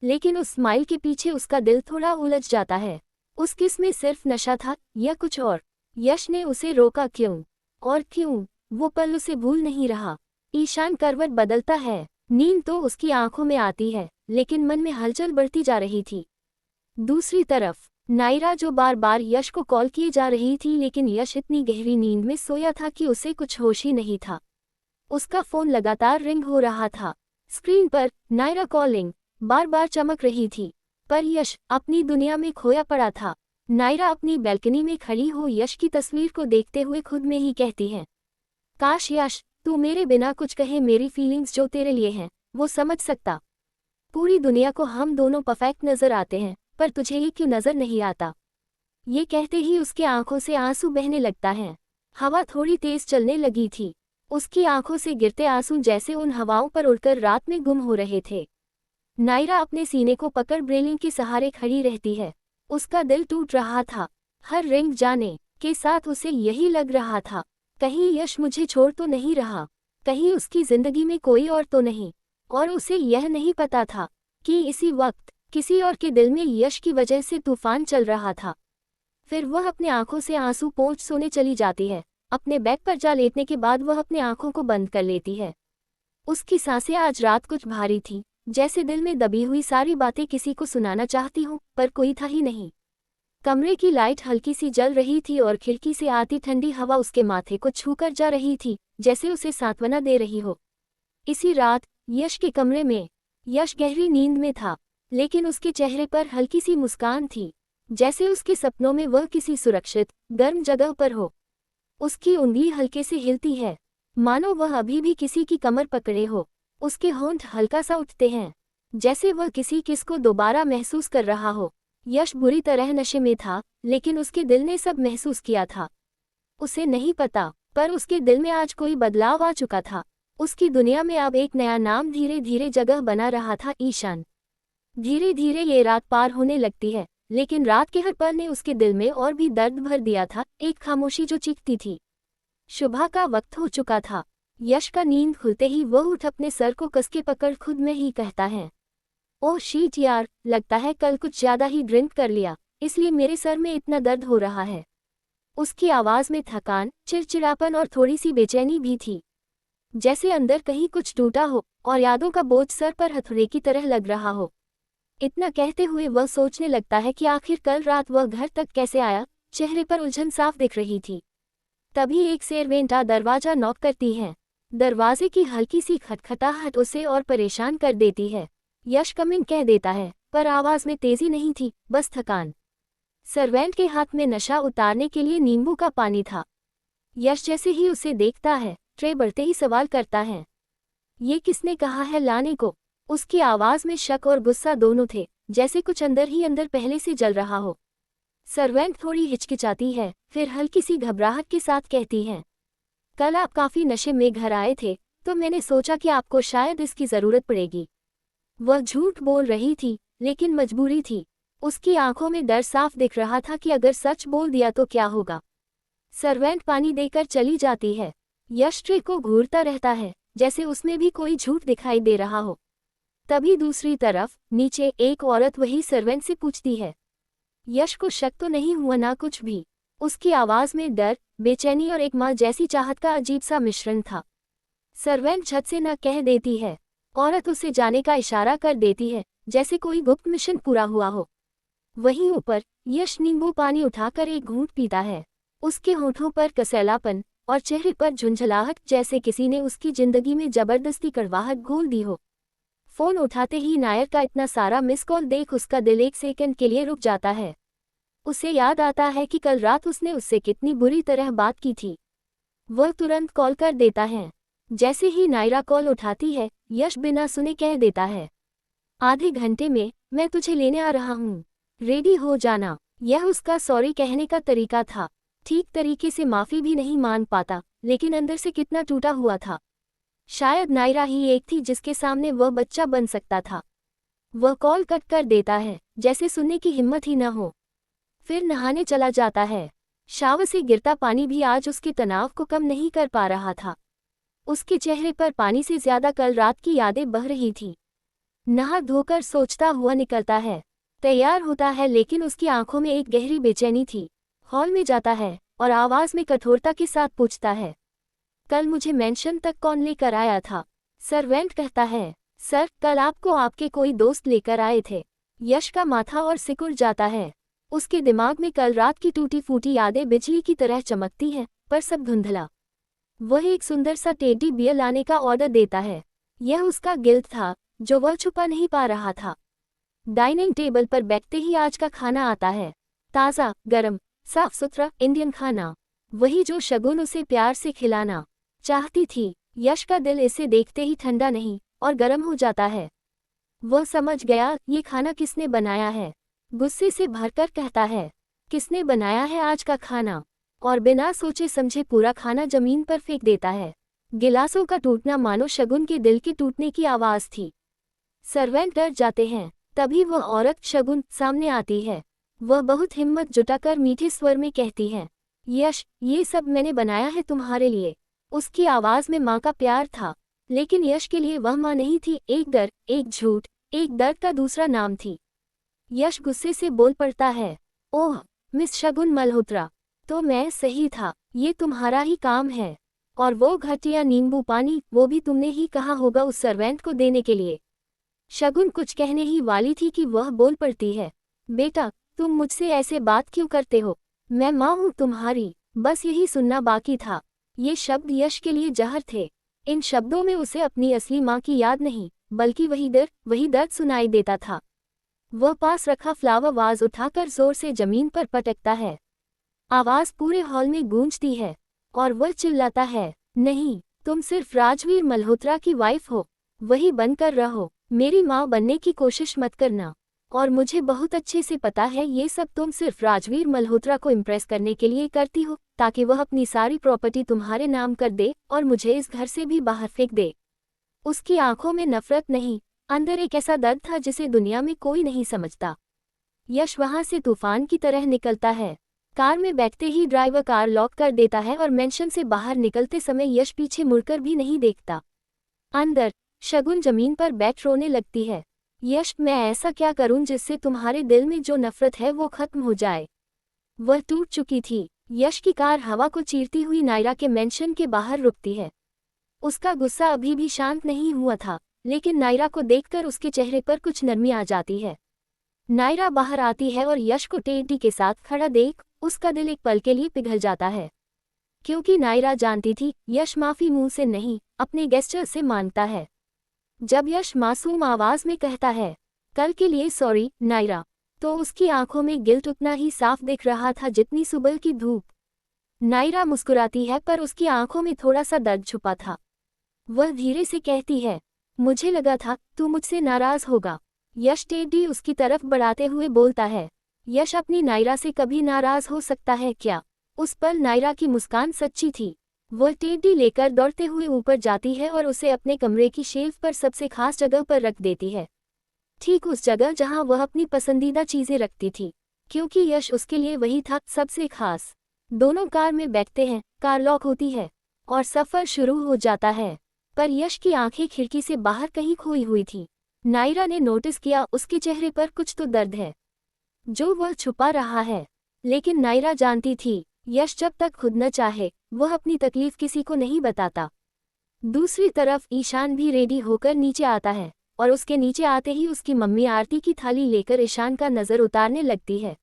लेकिन उस स्माइल के पीछे उसका दिल थोड़ा उलझ जाता है। उस किस में सिर्फ नशा था या कुछ और? यश ने उसे रोका क्यों, और क्यों? वो पल उसे भूल नहीं रहा। ईशान करवट बदलता है। नींद तो उसकी आंखों में आती है, लेकिन मन में हलचल बढ़ती जा रही थी। दूसरी तरफ नायरा जो बार बार यश को कॉल किए जा रही थी, लेकिन यश इतनी गहरी नींद में सोया था कि उसे कुछ होश ही नहीं था। उसका फोन लगातार रिंग हो रहा था। स्क्रीन पर नायरा कॉलिंग बार बार चमक रही थी, पर यश अपनी दुनिया में खोया पड़ा था। नायरा अपनी बैल्कनी में खड़ी हो यश की तस्वीर को देखते हुए खुद में ही कहती है, काश यश तू मेरे बिना कुछ कहे, मेरी फीलिंग्स जो तेरे लिए हैं वो समझ सकता। पूरी दुनिया को हम दोनों परफेक्ट नजर आते हैं, पर तुझे ये क्यों नजर नहीं आता? ये कहते ही उसके आंखों से आंसू बहने लगता है। हवा थोड़ी तेज चलने लगी थी। उसकी आंखों से गिरते आंसू जैसे उन हवाओं पर उड़कर रात में गुम हो रहे थे। नायरा अपने सीने को पकड़ रेलिंग के सहारे खड़ी रहती है। उसका दिल टूट रहा था। हर रिंग जाने के साथ उसे यही लग रहा था, कहीं यश मुझे छोड़ तो नहीं रहा, कहीं उसकी जिंदगी में कोई और तो नहीं। और उसे यह नहीं पता था कि इसी वक्त किसी और के दिल में यश की वजह से तूफान चल रहा था। फिर वह अपने आंखों से आंसू पोंछ सोने चली जाती है। अपने बेड पर जा लेटने के बाद वह अपने आंखों को बंद कर लेती है। उसकी सांसें आज रात कुछ भारी थी, जैसे दिल में दबी हुई सारी बातें किसी को सुनाना चाहती हूँ, पर कोई था ही नहीं। कमरे की लाइट हल्की सी जल रही थी और खिड़की से आती ठंडी हवा उसके माथे को छूकर जा रही थी, जैसे उसे सांत्वना दे रही हो। इसी रात यश के कमरे में यश गहरी नींद में था, लेकिन उसके चेहरे पर हल्की सी मुस्कान थी, जैसे उसके सपनों में वह किसी सुरक्षित गर्म जगह पर हो। उसकी उंगली हल्के से हिलती है, मानो वह अभी भी किसी की कमर पकड़े हो। उसके होंठ हल्का सा उठते हैं, जैसे वह किसी किस को दोबारा महसूस कर रहा हो। यश बुरी तरह नशे में था, लेकिन उसके दिल ने सब महसूस किया था। उसे नहीं पता, पर उसके दिल में आज कोई बदलाव आ चुका था। उसकी दुनिया में अब एक नया नाम धीरे धीरे जगह बना रहा था, ईशान। धीरे धीरे ये रात पार होने लगती है, लेकिन रात के हर पल ने उसके दिल में और भी दर्द भर दिया था, एक खामोशी जो चीखती थी। सुबह का वक्त हो चुका था। यश का नींद खुलते ही वह उठ अपने सर को कसके पकड़ खुद में ही कहता है, ओह शीट यार, लगता है कल कुछ ज्यादा ही ड्रिंक कर लिया, इसलिए मेरे सर में इतना दर्द हो रहा है। उसकी आवाज में थकान, चिड़चिड़ापन और थोड़ी सी बेचैनी भी थी, जैसे अंदर कहीं कुछ टूटा हो और यादों का बोझ सर पर हथौड़े की तरह लग रहा हो। इतना कहते हुए वह सोचने लगता है कि आखिर कल रात वह घर तक कैसे आया। चेहरे पर उलझन साफ दिख रही थी। तभी एक सेर्वेंटा दरवाजा नॉक करती है। दरवाजे की हल्की सी खटखटाहट उसे और परेशान कर देती है। यश कम इन कह देता है, पर आवाज में तेजी नहीं थी, बस थकान। सर्वेंट के हाथ में नशा उतारने के लिए नींबू का पानी था। यश जैसे ही उसे देखता है, ट्रे बढ़ते ही सवाल करता है, ये किसने कहा है लाने को? उसकी आवाज में शक और गुस्सा दोनों थे, जैसे कुछ अंदर ही अंदर पहले से जल रहा हो। सर्वेंट थोड़ी हिचकिचाती है, फिर हल्की सी घबराहट के साथ कहती है, कल आप काफी नशे में घर आए थे, तो मैंने सोचा कि आपको शायद इसकी जरूरत पड़ेगी। वह झूठ बोल रही थी, लेकिन मजबूरी थी। उसकी आंखों में डर साफ दिख रहा था कि अगर सच बोल दिया तो क्या होगा। सर्वेंट पानी देकर चली जाती है। यश ट्रे को घूरता रहता है, जैसे उसमें भी कोई झूठ दिखाई दे रहा हो। तभी दूसरी तरफ नीचे एक औरत वही सर्वेंट से पूछती है। यश को शक तो नहीं हुआ, ना कुछ भी। उसकी आवाज में डर, बेचैनी और एक माँ जैसी चाहत का अजीब सा मिश्रण था। सर्वेंट झट से न कह देती है। औरत उसे जाने का इशारा कर देती है, जैसे कोई गुप्त मिशन पूरा हुआ हो। वहीं ऊपर यश नींबू पानी उठाकर एक घूंट पीता है। उसके होठों पर कसैलापन और चेहरे पर झुंझलाहट, जैसे किसी ने उसकी जिंदगी में जबरदस्ती कड़वाहट घोल दी हो। फोन उठाते ही नायर का इतना सारा मिस कॉल देख उसका दिल एक सेकंड के लिए रुक जाता है। उसे याद आता है कि कल रात उसने उससे कितनी बुरी तरह बात की थी। वह तुरंत कॉल कर देता है। जैसे ही नायरा कॉल उठाती है, यश बिना सुने कह देता है, आधे घंटे में मैं तुझे लेने आ रहा हूँ, रेडी हो जाना। यह उसका सॉरी कहने का तरीका था। ठीक तरीके से माफी भी नहीं मान पाता, लेकिन अंदर से कितना टूटा हुआ था। शायद नायरा ही एक थी जिसके सामने वह बच्चा बन सकता था। वह कॉल कट कर देता है, जैसे सुनने की हिम्मत ही न हो। फिर नहाने चला जाता है। शावर से गिरता पानी भी आज उसके तनाव को कम नहीं कर पा रहा था। उसके चेहरे पर पानी से ज्यादा कल रात की यादें बह रही थी। नहा धोकर सोचता हुआ निकलता है, तैयार होता है, लेकिन उसकी आंखों में एक गहरी बेचैनी थी। हॉल में जाता है और आवाज में कठोरता के साथ पूछता है, कल मुझे मेंशन तक कौन लेकर आया था? सर्वेंट कहता है, सर, कल आपको आपके कोई दोस्त लेकर आए थे। यश का माथा और सिकुड़ जाता है। उसके दिमाग में कल रात की टूटी फूटी यादें बिजली की तरह चमकती हैं, पर सब धुंधला। वह एक सुंदर सा टेडी बियर लाने का ऑर्डर देता है। यह उसका गिल्ट था, जो वह छुपा नहीं पा रहा था। डाइनिंग टेबल पर बैठते ही आज का खाना आता है। ताज़ा, गरम, साफ सुथरा इंडियन खाना। वही जो शगुन उसे प्यार से खिलाना चाहती थी। यश का दिल इसे देखते ही ठंडा नहीं और गर्म हो जाता है। वह समझ गया ये खाना किसने बनाया है। गुस्से से भरकर कहता है, किसने बनाया है आज का खाना? और बिना सोचे समझे पूरा खाना जमीन पर फेंक देता है। गिलासों का टूटना मानो शगुन के दिल के टूटने की आवाज थी। सर्वेंट डर जाते हैं। तभी वह औरत शगुन सामने आती है। वह बहुत हिम्मत जुटाकर मीठे स्वर में कहती है, यश, ये सब मैंने बनाया है तुम्हारे लिए। उसकी आवाज में माँ का प्यार था, लेकिन यश के लिए वह माँ नहीं थी, एक डर, एक झूठ, एक दर्द का दूसरा नाम थी। यश गुस्से से बोल पड़ता है, ओह मिस शगुन मल्होत्रा, तो मैं सही था, ये तुम्हारा ही काम है। और वो घटिया नींबू पानी, वो भी तुमने ही कहा होगा उस सर्वेंट को देने के लिए। शगुन कुछ कहने ही वाली थी कि वह बोल पड़ती है, बेटा, तुम मुझसे ऐसे बात क्यों करते हो? मैं माँ हूँ तुम्हारी। बस यही सुनना बाकी था। ये शब्द यश के लिए जहर थे। इन शब्दों में उसे अपनी असली माँ की याद नहीं, बल्कि वही दर्द सुनाई देता था। वह पास रखा फ्लावर वाज उठाकर जोर से जमीन पर पटकता है। आवाज पूरे हॉल में गूंजती है और वह चिल्लाता है, नहीं, तुम सिर्फ राजवीर मल्होत्रा की वाइफ हो, वही बनकर रहो, मेरी माँ बनने की कोशिश मत करना। और मुझे बहुत अच्छे से पता है ये सब तुम सिर्फ राजवीर मल्होत्रा को इम्प्रेस करने के लिए करती हो, ताकि वह अपनी सारी प्रॉपर्टी तुम्हारे नाम कर दे और मुझे इस घर से भी बाहर फेंक दे। उसकी आंखों में नफरत नहीं, अंदर एक ऐसा दर्द था जिसे दुनिया में कोई नहीं समझता। यश वहां से तूफान की तरह निकलता है। कार में बैठते ही ड्राइवर कार लॉक कर देता है और मेंशन से बाहर निकलते समय यश पीछे मुड़कर भी नहीं देखता। अंदर शगुन जमीन पर बैठ रोने लगती है। यश, मैं ऐसा क्या करूं जिससे तुम्हारे दिल में जो नफरत है वो खत्म हो जाए? वह टूट चुकी थी। यश की कार हवा को चीरती हुई नायरा के मेंशन के बाहर रुकती है। उसका गुस्सा अभी भी शांत नहीं हुआ था, लेकिन नायरा को देखकर उसके चेहरे पर कुछ नरमी आ जाती है। नायरा बाहर आती है और यश को टेडी के साथ खड़ा देख उसका दिल एक पल के लिए पिघल जाता है, क्योंकि नायरा जानती थी यश माफी मुंह से नहीं, अपने गेस्चर से मांगता है। जब यश मासूम आवाज में कहता है, कल के लिए सॉरी नायरा, तो उसकी आंखों में गिल्ट उतना ही साफ दिख रहा था जितनी सुबह की धूप। नायरा मुस्कुराती है पर उसकी आंखों में थोड़ा सा दर्द छुपा था। वह धीरे से कहती है, मुझे लगा था तू मुझसे नाराज होगा। यश टेढ़ी उसकी तरफ बढ़ाते हुए बोलता है, यश अपनी नायरा से कभी नाराज हो सकता है क्या? उस पल नायरा की मुस्कान सच्ची थी। वह टेढ़ी लेकर दौड़ते हुए ऊपर जाती है और उसे अपने कमरे की शेल्फ पर सबसे खास जगह पर रख देती है, ठीक उस जगह जहां वह अपनी पसंदीदा चीजें रखती थी, क्योंकि यश उसके लिए वही था सबसे खास। दोनों कार में बैठते हैं, कार लॉक होती है और सफर शुरू हो जाता है। पर यश की आंखें खिड़की से बाहर कहीं खोई हुई थी। नायरा ने नोटिस किया उसके चेहरे पर कुछ तो दर्द है जो वह छुपा रहा है, लेकिन नायरा जानती थी यश जब तक खुद न चाहे वह अपनी तकलीफ किसी को नहीं बताता। दूसरी तरफ ईशान भी रेडी होकर नीचे आता है और उसके नीचे आते ही उसकी मम्मी आरती की थाली लेकर ईशान का नजर उतारने लगती है।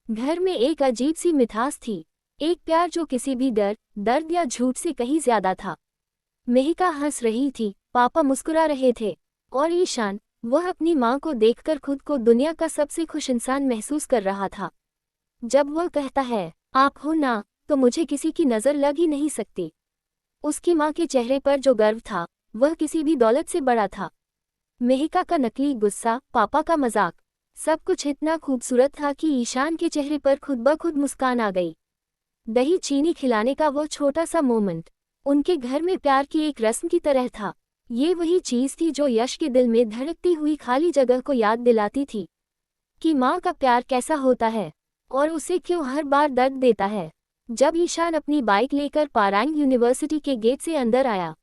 घर में एक अजीब सी मिठास थी, एक प्यार जो किसी भी डर, दर्द या झूठ से कहीं ज्यादा था। मेहिका हंस रही थी, पापा मुस्कुरा रहे थे और ईशान, वह अपनी माँ को देखकर खुद को दुनिया का सबसे खुश इंसान महसूस कर रहा था। जब वह कहता है, आप हो ना, तो मुझे किसी की नज़र लग ही नहीं सकती। उसकी माँ के चेहरे पर जो गर्व था वह किसी भी दौलत से बड़ा था। मेहिका का नकली गुस्सा, पापा का मजाक, सब कुछ इतना खूबसूरत था कि ईशान के चेहरे पर खुद ब खुद मुस्कान आ गई। दही चीनी खिलाने का वो छोटा सा मोमेंट उनके घर में प्यार की एक रस्म की तरह था। ये वही चीज थी जो यश के दिल में धड़कती हुई खाली जगह को याद दिलाती थी कि माँ का प्यार कैसा होता है और उसे क्यों हर बार दर्द देता है। जब ईशान अपनी बाइक लेकर पारांग यूनिवर्सिटी के गेट से अंदर आया,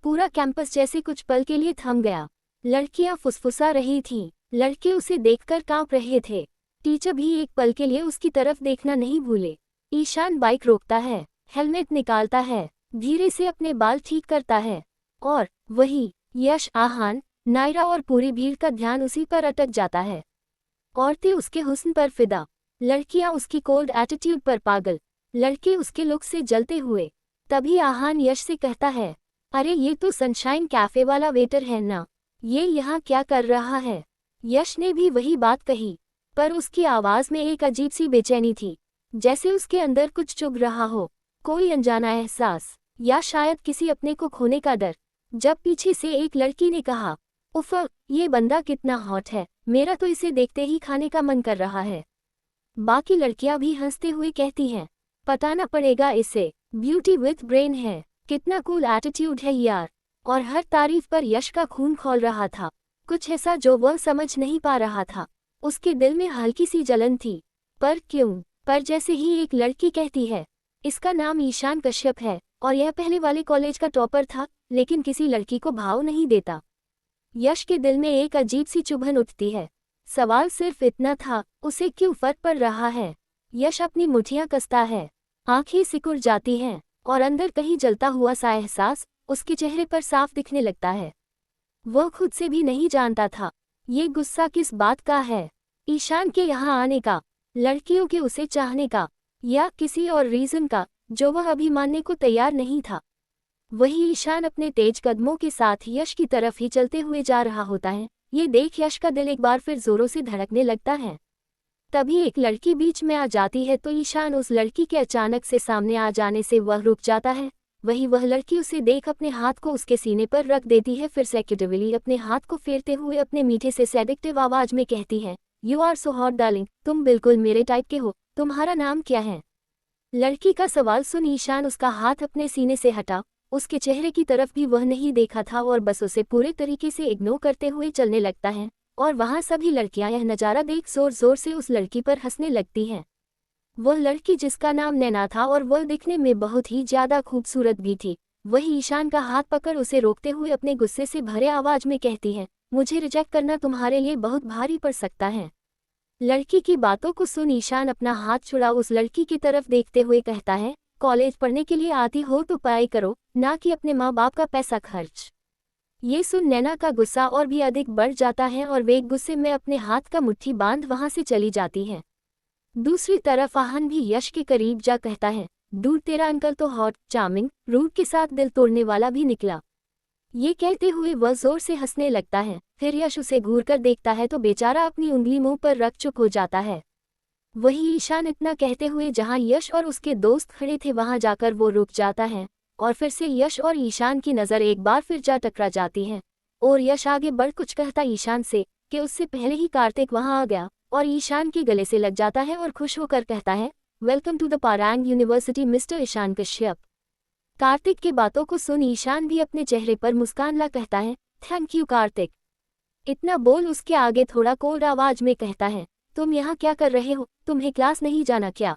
पूरा कैंपस जैसे कुछ पल के लिए थम गया। लड़कियां फुसफुसा रही थीं, लड़के उसे देखकर कांप रहे थे, टीचर भी एक पल के लिए उसकी तरफ देखना नहीं भूले। ईशान बाइक रोकता है, हेलमेट निकालता है, धीरे से अपने बाल ठीक करता है और वही यश, आहान, नायरा और पूरी भीड़ का ध्यान उसी पर अटक जाता है। औरतें उसके हुस्न पर फिदा, लड़कियां उसकी कोल्ड एटीट्यूड पर पागल, लड़के उसके लुक से जलते हुए। तभी आहान यश से कहता है, अरे ये तो सनशाइन कैफे वाला वेटर है ना, ये यहाँ क्या कर रहा है? यश ने भी वही बात कही, पर उसकी आवाज में एक अजीब सी बेचैनी थी, जैसे उसके अंदर कुछ चुभ रहा हो, कोई अनजाना एहसास या शायद किसी अपने को खोने का डर। जब पीछे से एक लड़की ने कहा, उफ, ये बंदा कितना हॉट है, मेरा तो इसे देखते ही खाने का मन कर रहा है। बाकी लड़कियां भी हंसते हुए कहती हैं, बताना पड़ेगा इसे, ब्यूटी विथ ब्रेन है, कितना कूल एटीट्यूड है यार। और हर तारीफ पर यश का खून खौल रहा था, कुछ ऐसा जो वह समझ नहीं पा रहा था। उसके दिल में हल्की सी जलन थी, पर क्यों? पर जैसे ही एक लड़की कहती है, इसका नाम ईशान कश्यप है और यह पहले वाले कॉलेज का टॉपर था, लेकिन किसी लड़की को भाव नहीं देता। यश के दिल में एक अजीब सी चुभन उठती है। सवाल सिर्फ इतना था, उसे क्यों फर्क पड़ रहा है? यश अपनी मुठियां कसता है, आंखें सिकुड़ जाती हैं और अंदर कहीं जलता हुआ सा एहसास उसके चेहरे पर साफ दिखने लगता है। वह खुद से भी नहीं जानता था ये गुस्सा किस बात का है, ईशान के यहाँ आने का, लड़कियों के उसे चाहने का, या किसी और रीजन का जो वह अभी मानने को तैयार नहीं था। वही ईशान अपने तेज कदमों के साथ यश की तरफ ही चलते हुए जा रहा होता है। ये देख यश का दिल एक बार फिर जोरों से धड़कने लगता है। तभी एक लड़की बीच में आ जाती है तो ईशान उस लड़की के अचानक से सामने आ जाने से वह रुक जाता है। वह लड़की उसे देख अपने हाथ को उसके सीने पर रख देती है, फिर सेक्रेटिवली अपने हाथ को फेरते हुए अपने मीठे से सेडिक्टिव आवाज में कहती है, you are so hot darling, तुम बिल्कुल मेरे टाइप के हो, तुम्हारा नाम क्या है? लड़की का सवाल सुन ईशान उसका हाथ अपने सीने से हटा, उसके चेहरे की तरफ भी वह नहीं देखा था और बस उसे पूरे तरीके से इग्नोर करते हुए चलने लगता है। और वहाँ सभी लड़कियां यह नज़ारा देख जोर जोर से उस लड़की पर हंसने लगती हैं। वह लड़की जिसका नाम नैना था और वह दिखने में बहुत ही ज्यादा खूबसूरत भी थी, वही ईशान का हाथ पकड़ उसे रोकते हुए अपने गुस्से से भरे आवाज में कहती है, मुझे रिजेक्ट करना तुम्हारे लिए बहुत भारी पड़ सकता है। लड़की की बातों को सुन ईशान अपना हाथ छुड़ा उस लड़की की तरफ देखते हुए कहता है, कॉलेज पढ़ने के लिए आती हो तो पढ़ाई करो, ना कि अपने माँ बाप का पैसा खर्च। ये सुन नैना का गुस्सा और भी अधिक बढ़ जाता है और वे गुस्से में अपने हाथ का मुट्ठी बांध वहां से चली जाती है। दूसरी तरफ आहन भी यश के करीब जा कहता है, दूर तेरा अंकल तो हॉट, चार्मिंग, रूट के साथ दिल तोड़ने वाला भी निकला। ये कहते हुए वह जोर से हंसने लगता है। फिर यश उसे घूर कर देखता है तो बेचारा अपनी उंगली मुंह पर रख चुप हो जाता है। वही ईशान इतना कहते हुए जहां यश और उसके दोस्त खड़े थे वहां जाकर वो रुक जाता है और फिर से यश और ईशान की नज़र एक बार फिर जा टकरा जाती है और यश आगे बढ़ कुछ कहता ईशान से कि उससे पहले ही कार्तिक वहां आ गया और ईशान के गले से लग जाता है और खुश होकर कहता है, welcome to the Parang university mister Ishaan Kashyap. Kartik की बातों को सुन ईशान भी अपने चेहरे पर मुस्कान ला कहता है, थैंक यू कार्तिक। इतना बोल उसके आगे थोड़ा कोल्ड आवाज में कहता है, तुम यहाँ क्या कर रहे हो, तुम्हें क्लास नहीं जाना क्या?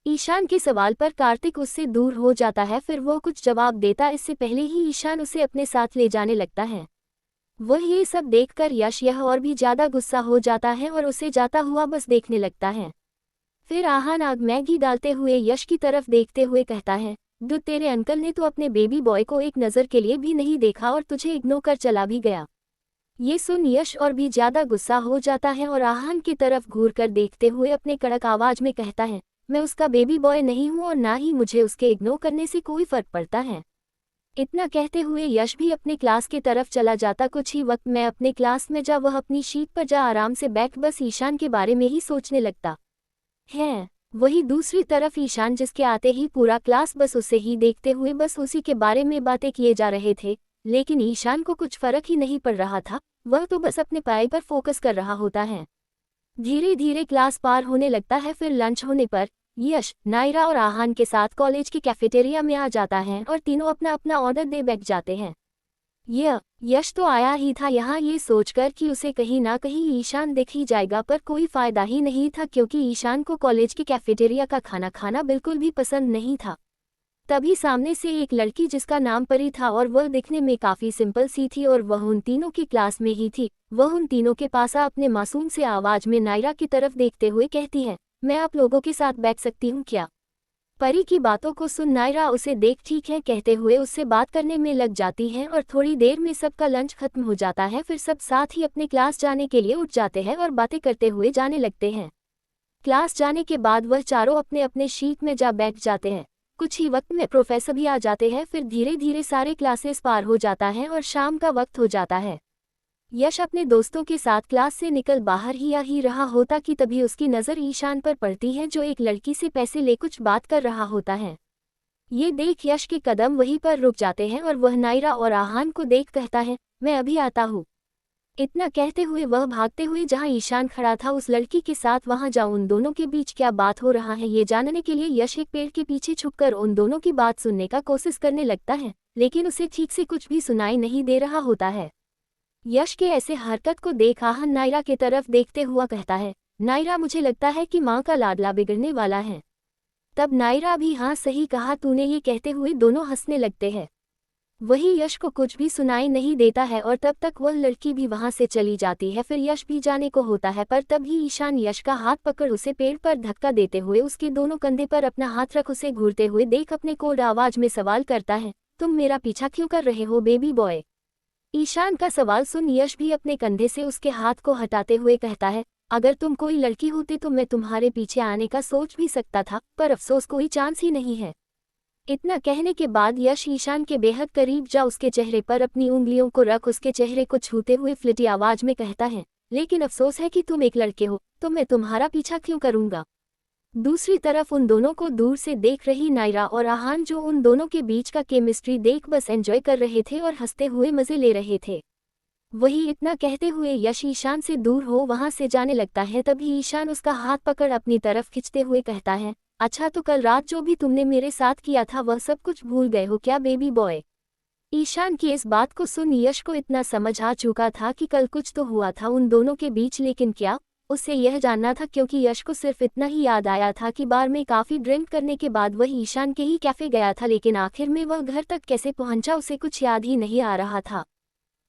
ईशान के सवाल पर कार्तिक उससे दूर हो जाता है। फिर वो कुछ जवाब देता इससे पहले ही ईशान उसे अपने साथ ले जाने लगता है। वह ये सब देखकर यश यह और भी ज्यादा गुस्सा हो जाता है और उसे जाता हुआ बस देखने लगता है। फिर आहान आग मैगी डालते हुए यश की तरफ देखते हुए कहता है, डू तेरे अंकल ने तो अपने बेबी बॉय को एक नज़र के लिए भी नहीं देखा और तुझे इग्नोर कर चला भी गया। ये सुन यश और भी ज्यादा गुस्सा हो जाता है और आहान की तरफ घूर कर देखते हुए अपने कड़क आवाज में कहता है, मैं उसका बेबी बॉय नहीं हूँ और ना ही मुझे उसके इग्नोर करने से कोई फर्क पड़ता है। इतना कहते हुए यश भी अपने क्लास की तरफ चला जाता। कुछ ही वक्त में अपने क्लास में जा वह अपनी शीट पर जा आराम से बैठ बस ईशान के बारे में ही सोचने लगता है। वही दूसरी तरफ ईशान जिसके आते ही पूरा क्लास बस उसे ही देखते हुए बस उसी के बारे में बातें किए जा रहे थे, लेकिन ईशान को कुछ फर्क ही नहीं पड़ रहा था। वह तो बस अपने पढ़ाई पर फोकस कर रहा होता है। धीरे धीरे क्लास पार होने लगता है। फिर लंच होने पर यश, नायरा और आहान के साथ कॉलेज के कैफेटेरिया में आ जाता है और तीनों अपना अपना ऑर्डर दे बैठ जाते हैं। यश तो आया ही था यहाँ ये सोचकर कि उसे कहीं ना कहीं ईशान दिख ही जाएगा, पर कोई फायदा ही नहीं था क्योंकि ईशान को कॉलेज के कैफेटेरिया का खाना खाना बिल्कुल भी पसंद नहीं था। तभी सामने से एक लड़की जिसका नाम परी था और वह दिखने में काफ़ी सिंपल सी थी और वह उन तीनों की क्लास में ही थी। वह उन तीनों के पास अपने मासूम से आवाज़ में नायरा की तरफ देखते हुए कहती है, मैं आप लोगों के साथ बैठ सकती हूँ क्या? परी की बातों को सुन नायरा उसे देख ठीक है कहते हुए उससे बात करने में लग जाती है और थोड़ी देर में सबका लंच खत्म हो जाता है। फिर सब साथ ही अपने क्लास जाने के लिए उठ जाते हैं और बातें करते हुए जाने लगते हैं। क्लास जाने के बाद वह चारों अपने अपने शीट में जा बैठ जाते हैं। कुछ ही वक्त में प्रोफेसर भी आ जाते हैं। फिर धीरे धीरे सारे क्लासेस पार हो जाता है और शाम का वक्त हो जाता है। यश अपने दोस्तों के साथ क्लास से निकल बाहर ही आ ही रहा होता कि तभी उसकी नज़र ईशान पर पड़ती है जो एक लड़की से पैसे ले कुछ बात कर रहा होता है। ये देख यश के कदम वहीं पर रुक जाते हैं और वह नायरा और आहान को देख कहता है, मैं अभी आता हूँ। इतना कहते हुए वह भागते हुए जहाँ ईशान खड़ा था उस लड़की के साथ वहां जा उन दोनों के बीच क्या बात हो रहा है ये जानने के लिए यश एक पेड़ के पीछे छुपकर उन दोनों की बात सुनने का कोशिश करने लगता है, लेकिन उसे ठीक से कुछ भी सुनाई नहीं दे रहा होता है। यश के ऐसे हरकत को देख आहान नायरा की तरफ देखते हुआ कहता है, नायरा मुझे लगता है कि माँ का लाडला बिगड़ने वाला है। तब नायरा भी हाँ सही कहा तूने, ये कहते हुए दोनों हंसने लगते हैं। वही यश को कुछ भी सुनाई नहीं देता है और तब तक वह लड़की भी वहां से चली जाती है। फिर यश भी जाने को होता है पर तभी ईशान यश का हाथ पकड़ उसे पेड़ पर धक्का देते हुए उसके दोनों कंधे पर अपना हाथ रख उसे घूरते हुए देख अपने कोल्ड आवाज में सवाल करता है, तुम मेरा पीछा क्यों कर रहे हो बेबी बॉय? ईशान का सवाल सुन यश भी अपने कंधे से उसके हाथ को हटाते हुए कहता है, अगर तुम कोई लड़की होती तो मैं तुम्हारे पीछे आने का सोच भी सकता था, पर अफसोस कोई चांस ही नहीं है। इतना कहने के बाद यश ईशान के बेहद करीब जा उसके चेहरे पर अपनी उंगलियों को रख उसके चेहरे को छूते हुए फ्लिटी आवाज में कहता है, लेकिन अफसोस है कि तुम एक लड़के हो, तो मैं तुम्हारा पीछा क्यों करूंगा? दूसरी तरफ उन दोनों को दूर से देख रही नायरा और आहान जो उन दोनों के बीच का केमिस्ट्री देख बस एंजॉय कर रहे थे और हंसते हुए मजे ले रहे थे। वही इतना कहते हुए यश ईशान से दूर हो वहां से जाने लगता है। तभी ईशान उसका हाथ पकड़ अपनी तरफ खींचते हुए कहता है, अच्छा तो कल रात जो भी तुमने मेरे साथ किया था वह सब कुछ भूल गए हो क्या बेबी बॉय? ईशान की इस बात को सुन यश को इतना समझ आ चुका था कि कल कुछ तो हुआ था उन दोनों के बीच, लेकिन क्या उसे यह जानना था? क्योंकि यश को सिर्फ इतना ही याद आया था कि बार में काफ़ी ड्रिंक करने के बाद वह ईशान के ही कैफ़े गया था, लेकिन आखिर में वह घर तक कैसे पहुंचा उसे कुछ याद ही नहीं आ रहा था।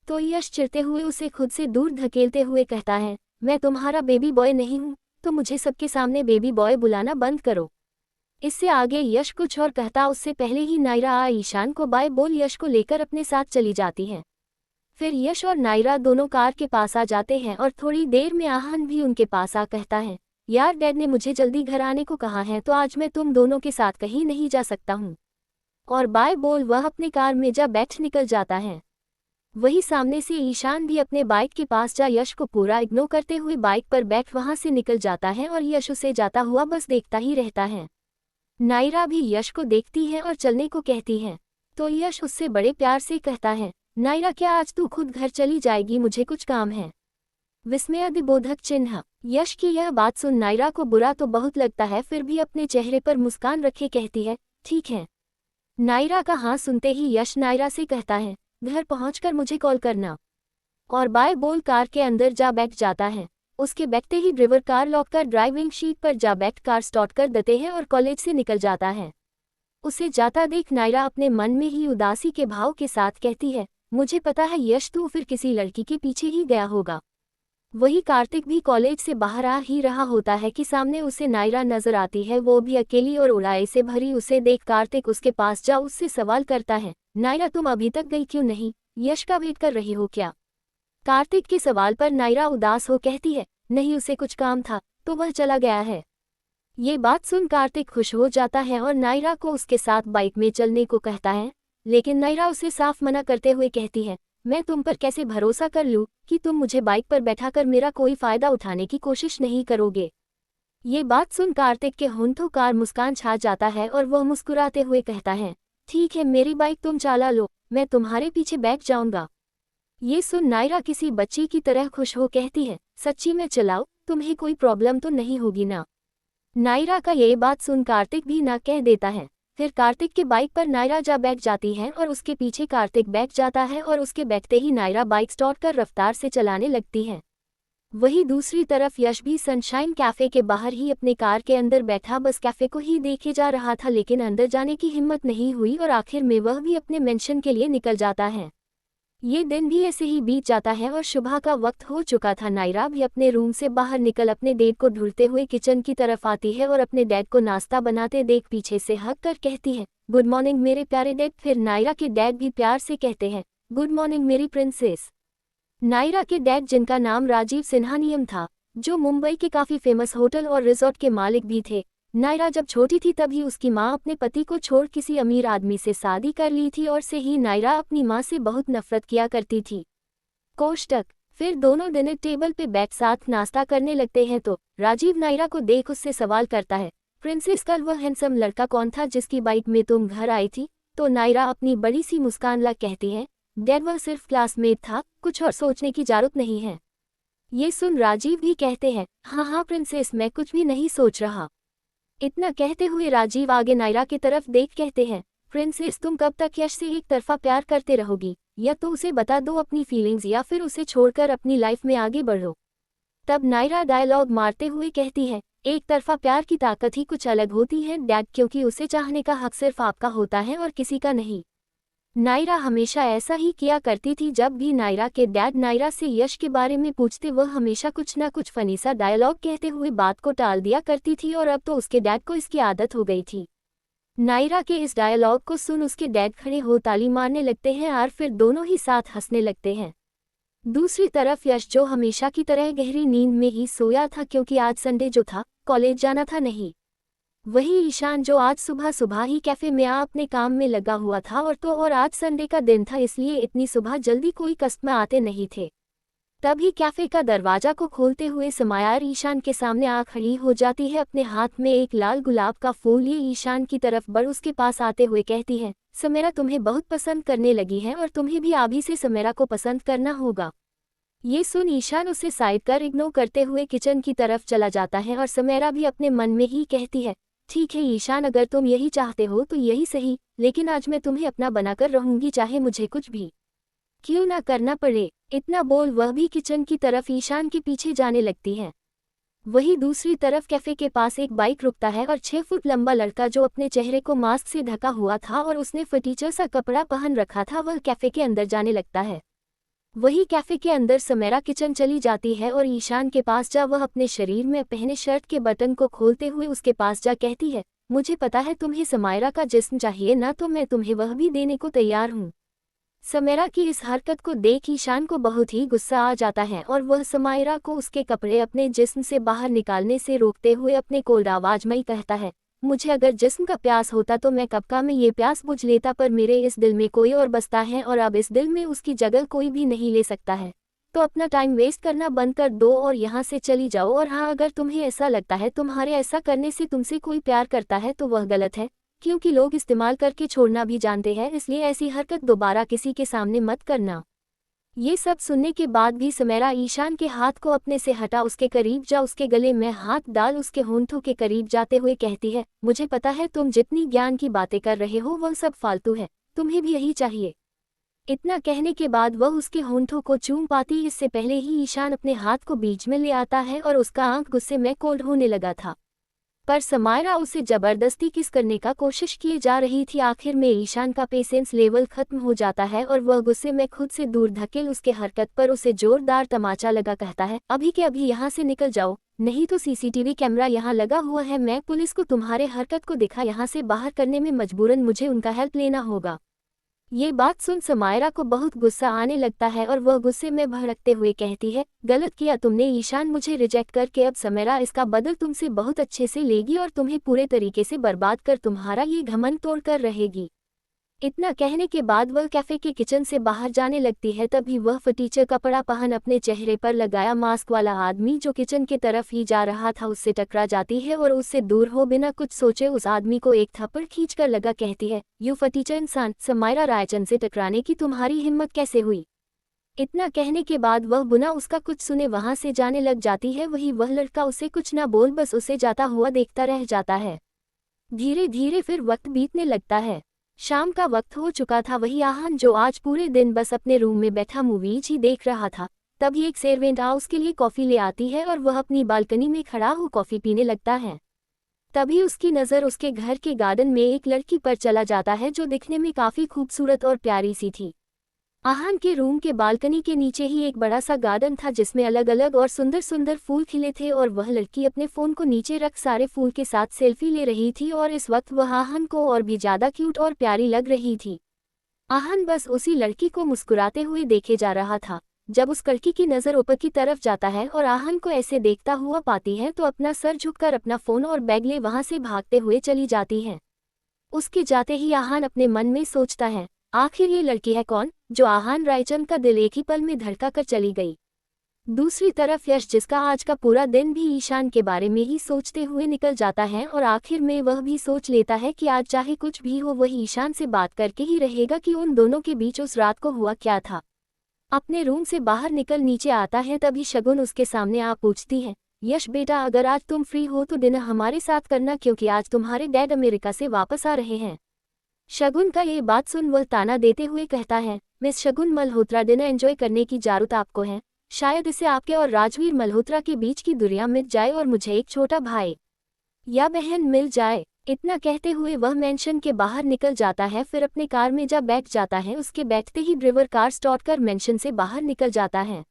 तो यश चिढ़ते हुए उसे खुद से दूर धकेलते हुए कहता है, मैं तुम्हारा बेबी बॉय नहीं हूँ, तो मुझे सबके सामने बेबी बॉय बुलाना बंद करो। इससे आगे यश कुछ और कहता उससे पहले ही नायरा आ ईशान को बाय बोल यश को लेकर अपने साथ चली जाती है। फिर यश और नायरा दोनों कार के पास आ जाते हैं और थोड़ी देर में आहान भी उनके पास आ कहता है, यार डैड ने मुझे जल्दी घर आने को कहा है, तो आज मैं तुम दोनों के साथ कहीं नहीं जा सकता हूँ। और बाय बोल वह अपनी कार में जा बैठ निकल जाता है। वही सामने से ईशान भी अपने बाइक के पास जा यश को पूरा इग्नोर करते हुए बाइक पर बैठ वहां से निकल जाता है और यश उसे जाता हुआ बस देखता ही रहता है। नायरा भी यश को देखती है और चलने को कहती है, तो यश उससे बड़े प्यार से कहता है, नायरा क्या आज तू खुद घर चली जाएगी, मुझे कुछ काम है। विस्मयादिबोधक चिन्ह। यश की यह बात सुन नायरा को बुरा तो बहुत लगता है, फिर भी अपने चेहरे पर मुस्कान रखे कहती है, ठीक है। नायरा का हाँ सुनते ही यश नायरा से कहता है, घर पहुंचकर मुझे कॉल करना। और बाय बोल कार के अंदर जा बैठ जाता है। उसके बैठते ही ड्राइवर कार लॉक कर ड्राइविंग सीट पर जा बैठ कार स्टार्ट कर देते हैं और कॉलेज से निकल जाता है। उसे जाता देख नायरा अपने मन में ही उदासी के भाव के साथ कहती है, मुझे पता है यश तू फिर किसी लड़की के पीछे ही गया होगा। वही कार्तिक भी कॉलेज से बाहर आ ही रहा होता है कि सामने उसे नायरा नजर आती है, वो भी अकेली और उड़ाई से भरी। उसे देख कार्तिक उसके पास जा उससे सवाल करता है, नायरा तुम अभी तक गई क्यों नहीं, यश का वेट कर रही हो क्या। कार्तिक के सवाल पर नायरा उदास हो कहती है, नहीं उसे कुछ काम था तो वह चला गया है। ये बात सुन कार्तिक खुश हो जाता है और नायरा को उसके साथ बाइक में चलने को कहता है, लेकिन नायरा उसे साफ मना करते हुए कहती है, मैं तुम पर कैसे भरोसा कर लूं कि तुम मुझे बाइक पर बैठाकर मेरा कोई फायदा उठाने की कोशिश नहीं करोगे। ये बात सुन कार्तिक के होंठों कार मुस्कान छा जाता है और वह मुस्कुराते हुए कहता है, ठीक है मेरी बाइक तुम चला लो, मैं तुम्हारे पीछे बैठ जाऊंगा। ये सुन नायरा किसी बच्ची की तरह खुश हो कहती है, सच्ची में चलाओ, तुम्हें कोई प्रॉब्लम तो नहीं होगी ना। नायरा का ये बात सुन कार्तिक भी ना कह देता है। फिर कार्तिक के बाइक पर नायरा जा बैठ जाती है और उसके पीछे कार्तिक बैठ जाता है और उसके बैठते ही नायरा बाइक स्टार्ट कर रफ्तार से चलाने लगती है। वही दूसरी तरफ यश भी सनशाइन कैफे के बाहर ही अपने कार के अंदर बैठा बस कैफे को ही देखे जा रहा था, लेकिन अंदर जाने की हिम्मत नहीं हुई और आखिर में वह भी अपने मेंशन के लिए निकल जाता है। ये दिन भी ऐसे ही बीत जाता है और सुबह का वक्त हो चुका था। नायरा भी अपने रूम से बाहर निकल अपने डैड को ढूंढते हुए किचन की तरफ आती है और अपने डैड को नाश्ता बनाते देख पीछे से हंस कर कहती है, गुड मॉर्निंग मेरे प्यारे डैड। फिर नायरा के डैड भी प्यार से कहते हैं, गुड मॉर्निंग मेरी प्रिंसेस। नायरा के डैड, जिनका नाम राजीव सिन्हानियम था, जो मुंबई के काफी फेमस होटल और रिजॉर्ट के मालिक भी थे। नायरा जब छोटी थी तभी उसकी माँ अपने पति को छोड़ किसी अमीर आदमी से शादी कर ली थी और से ही नायरा अपनी माँ से बहुत नफरत किया करती थी। कोष्टक। फिर दोनों डिनर टेबल पे बैठ साथ नाश्ता करने लगते हैं तो राजीव नायरा को देख उससे सवाल करता है, प्रिंसेस कल वह हैंडसम लड़का कौन था जिसकी बाइक में तुम घर आई थी। तो नायरा अपनी बड़ी सी मुस्कान ला कहती है, डैड वह सिर्फ क्लासमेट था, कुछ और सोचने की जरूरत नहीं है। ये सुन राजीव भी कहते हैं, हाँ हाँ प्रिंसेस मैं कुछ भी नहीं सोच रहा। इतना कहते हुए राजीव आगे नायरा की तरफ देख कहते हैं, प्रिंसेस तुम कब तक यश से एक तरफा प्यार करते रहोगी, या तो उसे बता दो अपनी फीलिंग्स या फिर उसे छोड़कर अपनी लाइफ में आगे बढ़ो। तब नायरा डायलॉग मारते हुए कहती है, एक तरफा प्यार की ताकत ही कुछ अलग होती है डैड, क्योंकि उसे चाहने का हक सिर्फ आपका होता है और किसी का नहीं। नायरा हमेशा ऐसा ही किया करती थी। जब भी नायरा के डैड नायरा से यश के बारे में पूछते वह हमेशा कुछ ना कुछ फनी सा डायलॉग कहते हुए बात को टाल दिया करती थी और अब तो उसके डैड को इसकी आदत हो गई थी। नायरा के इस डायलॉग को सुन उसके डैड खड़े हो ताली मारने लगते हैं और फिर दोनों ही साथ हंसने लगते हैं। दूसरी तरफ यश, जो हमेशा की तरह गहरी नींद में ही सोया था क्योंकि आज संडे जो था, कॉलेज जाना था नहीं। वही ईशान, जो आज सुबह सुबह ही कैफे में अपने काम में लगा हुआ था और आज संडे का दिन था, इसलिए इतनी सुबह जल्दी कोई कस्टमर आते नहीं थे। तभी कैफे का दरवाजा को खोलते हुए समायार ईशान के सामने आ खड़ी हो जाती है, अपने हाथ में एक लाल गुलाब का फूल लिए ईशान की तरफ बढ़ उसके पास आते हुए कहती है, समेरा तुम्हें बहुत पसंद करने लगी है और तुम्हें भी अभी से समेरा को पसंद करना होगा। ये सुन ईशान उसे साइड कर इग्नोर करते हुए किचन की तरफ चला जाता है और समेरा भी अपने मन में ही कहती है, ठीक है ईशान, अगर तुम यही चाहते हो तो यही सही, लेकिन आज मैं तुम्हें अपना बनाकर रहूंगी, चाहे मुझे कुछ भी क्यों ना करना पड़े। इतना बोल वह भी किचन की तरफ ईशान के पीछे जाने लगती है। वही दूसरी तरफ कैफे के पास एक बाइक रुकता है और 6 फुट लंबा लड़का, जो अपने चेहरे को मास्क से ढका हुआ था और उसने फटीचर सा कपड़ा पहन रखा था, वह कैफे के अंदर जाने लगता है। वही कैफे के अंदर समेरा किचन चली जाती है और ईशान के पास जा वह अपने शरीर में पहने शर्ट के बटन को खोलते हुए उसके पास जा कहती है, मुझे पता है तुम्हें समायरा का जिस्म चाहिए ना, तो मैं तुम्हें वह भी देने को तैयार हूँ। समीरा की इस हरकत को देख ईशान को बहुत ही गुस्सा आ जाता है और वह समीरा को उसके कपड़े अपने जिस्म से बाहर निकालने से रोकते हुए अपने कोल्ड आवाज में कहता है, मुझे अगर जिस्म का प्यास होता तो मैं कब का में ये प्यास बुझ लेता, पर मेरे इस दिल में कोई और बसता है और अब इस दिल में उसकी जगह कोई भी नहीं ले सकता है। तो अपना टाइम वेस्ट करना बंद कर दो और यहाँ से चली जाओ। और हाँ, अगर तुम्हें ऐसा लगता है तुम्हारे ऐसा करने से तुमसे कोई प्यार करता है तो वह गलत है, क्योंकि लोग इस्तेमाल करके छोड़ना भी जानते हैं, इसलिए ऐसी हरकत दोबारा किसी के सामने मत करना। ये सब सुनने के बाद भी समीरा ईशान के हाथ को अपने से हटा उसके करीब जा उसके गले में हाथ डाल उसके होंठों के करीब जाते हुए कहती है, मुझे पता है तुम जितनी ज्ञान की बातें कर रहे हो वह सब फालतू है, तुम्हें भी यही चाहिए। इतना कहने के बाद वह उसके होंठों को चूम पाती इससे पहले ही ईशान अपने हाथ को बीच में ले आता है और उसका आंख गुस्से में कोल्ड होने लगा था। पर समीरा उसे जबरदस्ती किस करने का कोशिश किए जा रही थी। आखिर में ईशान का पेशेंस लेवल खत्म हो जाता है और वह गुस्से में खुद से दूर धकेल उसके हरकत पर उसे जोरदार तमाचा लगा कहता है, अभी के अभी यहाँ से निकल जाओ, नहीं तो सीसीटीवी कैमरा यहाँ लगा हुआ है, मैं पुलिस को तुम्हारे हरकत को दिखा यहाँ से बाहर करने में मजबूरन मुझे उनका हेल्प लेना होगा। ये बात सुन समीरा को बहुत गुस्सा आने लगता है और वह गुस्से में भड़कते हुए कहती है, गलत किया तुमने ईशान, मुझे रिजेक्ट करके अब समीरा इसका बदल तुमसे बहुत अच्छे से लेगी और तुम्हें पूरे तरीके से बर्बाद कर तुम्हारा ये घमंड तोड़ कर रहेगी। इतना कहने के बाद वह कैफे के किचन से बाहर जाने लगती है। तभी वह फटीचर कपड़ा पहन अपने चेहरे पर लगाया मास्क वाला आदमी जो किचन की तरफ ही जा रहा था उससे टकरा जाती है और उससे दूर हो बिना कुछ सोचे उस आदमी को एक थप्पड़ खींचकर लगा कहती है, यू फटीचर इंसान, समीरा रायचंद से टकराने की तुम्हारी हिम्मत कैसे हुई। इतना कहने के बाद वह बिना उसका कुछ सुने वहां से जाने लग जाती है। वह लड़का उसे कुछ ना बोल बस उसे जाता हुआ देखता रह जाता है। धीरे धीरे फिर वक्त बीतने लगता है। शाम का वक्त हो चुका था। वही आहान जो आज पूरे दिन बस अपने रूम में बैठा मूवीज ही देख रहा था, तभी एक सर्वेंट उसके लिए कॉफी ले आती है और वह अपनी बालकनी में खड़ा हो कॉफी पीने लगता है। तभी उसकी नज़र उसके घर के गार्डन में एक लड़की पर चला जाता है जो दिखने में काफ़ी खूबसूरत और प्यारी सी थी। आहान के रूम के बालकनी के नीचे ही एक बड़ा सा गार्डन था जिसमें अलग अलग और सुंदर सुंदर फूल खिले थे और वह लड़की अपने फ़ोन को नीचे रख सारे फूल के साथ सेल्फी ले रही थी और इस वक्त वह आहान को और भी ज़्यादा क्यूट और प्यारी लग रही थी। आहान बस उसी लड़की को मुस्कुराते हुए देखे जा रहा था। जब उस लड़की की नज़र ऊपर की तरफ जाता है और आहान को ऐसे देखता हुआ पाती है तो अपना सर झुककर अपना फ़ोन और बैग ले वहाँ से भागते हुए चली जाती है। उसके जाते ही आहान अपने मन में सोचता है, आखिर ये लड़की है कौन जो आहान रायचंद का दिल एक ही पल में धड़का कर चली गई। दूसरी तरफ यश, जिसका आज का पूरा दिन भी ईशान के बारे में ही सोचते हुए निकल जाता है और आखिर में वह भी सोच लेता है कि आज चाहे कुछ भी हो वह ईशान से बात करके ही रहेगा कि उन दोनों के बीच उस रात को हुआ क्या था। अपने रूम से बाहर निकल नीचे आता है तभी शगुन उसके सामने आ पूछती है, यश बेटा, अगर आज तुम फ्री हो तो डिनर हमारे साथ करना क्योंकि आज तुम्हारे डैड अमेरिका से वापस आ रहे हैं। शगुन का ये बात सुन वह ताना देते हुए कहता है, मिस शगुन मल्होत्रा, डिनर एंजॉय करने की जरूरत आपको है। शायद इसे आपके और राजवीर मल्होत्रा के बीच की दूरियां मिट जाए और मुझे एक छोटा भाई या बहन मिल जाए। इतना कहते हुए वह मेंशन के बाहर निकल जाता है, फिर अपने कार में जा बैठ जाता है। उसके बैठते ही ड्राइवर कार स्टार्ट कर मेंशन से बाहर निकल जाता है।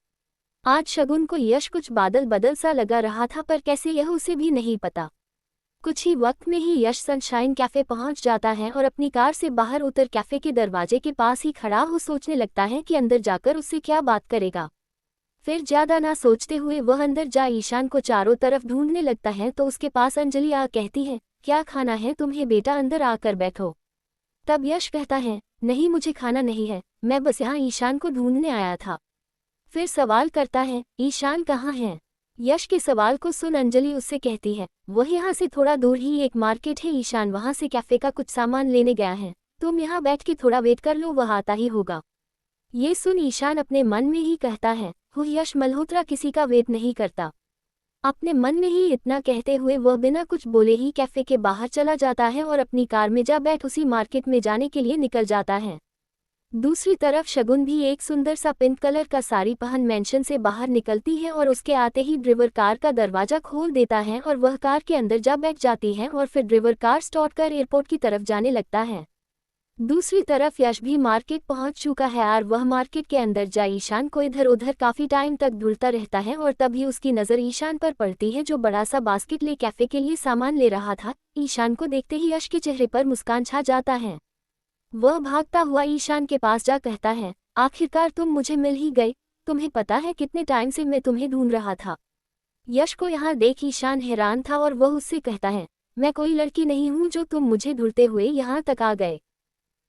आज शगुन को यश कुछ बादल बदल सा लगा रहा था, पर कैसे यह उसे भी नहीं पता। कुछ ही वक्त में ही यश सनशाइन कैफे पहुंच जाता है और अपनी कार से बाहर उतर कैफे के दरवाजे के पास ही खड़ा हो सोचने लगता है कि अंदर जाकर उससे क्या बात करेगा। फिर ज्यादा ना सोचते हुए वह अंदर जा ईशान को चारों तरफ ढूंढने लगता है तो उसके पास अंजलि आ कहती है, क्या खाना है तुम्हें बेटा, अंदर आकर बैठो। तब यश कहता है, नहीं मुझे खाना नहीं है, मैं बस यहाँ ईशान को ढूंढने आया था। फिर सवाल करता है, ईशान कहाँ है। यश के सवाल को सुन अंजलि उससे कहती है, वह यहाँ से थोड़ा दूर ही एक मार्केट है, ईशान वहाँ से कैफे का कुछ सामान लेने गया है, तुम यहाँ बैठ के थोड़ा वेट कर लो, वह आता ही होगा। ये सुन ईशान अपने मन में ही कहता है, यश मल्होत्रा किसी का वेट नहीं करता। अपने मन में ही इतना कहते हुए वह बिना कुछ बोले ही कैफे के बाहर चला जाता है और अपनी कार में जा बैठ उसी मार्केट में जाने के लिए निकल जाता है। दूसरी तरफ शगुन भी एक सुंदर सा पिंक कलर का साड़ी पहन मेंशन से बाहर निकलती है और उसके आते ही ड्राइवर कार का दरवाजा खोल देता है और वह कार के अंदर जा बैठ जाती है और फिर ड्राइवर कार स्टार्ट कर एयरपोर्ट की तरफ जाने लगता है। दूसरी तरफ यश भी मार्केट पहुंच चुका है और वह मार्केट के अंदर जा ईशान को इधर उधर काफी टाइम तक ढूंढता रहता है और तभी उसकी नज़र ईशान पर पड़ती है जो बड़ा सा बास्केट ले कैफे के लिए सामान ले रहा था। ईशान को देखते ही यश के चेहरे पर मुस्कान छा जाता है। वह भागता हुआ ईशान के पास जा कहता है, आखिरकार तुम मुझे मिल ही गए। तुम्हें पता है कितने टाइम से मैं तुम्हें ढूंढ रहा था। यश को यहाँ देख ईशान हैरान था और वह उससे कहता है, मैं कोई लड़की नहीं हूँ जो तुम मुझे ढूंढते हुए यहाँ तक आ गए।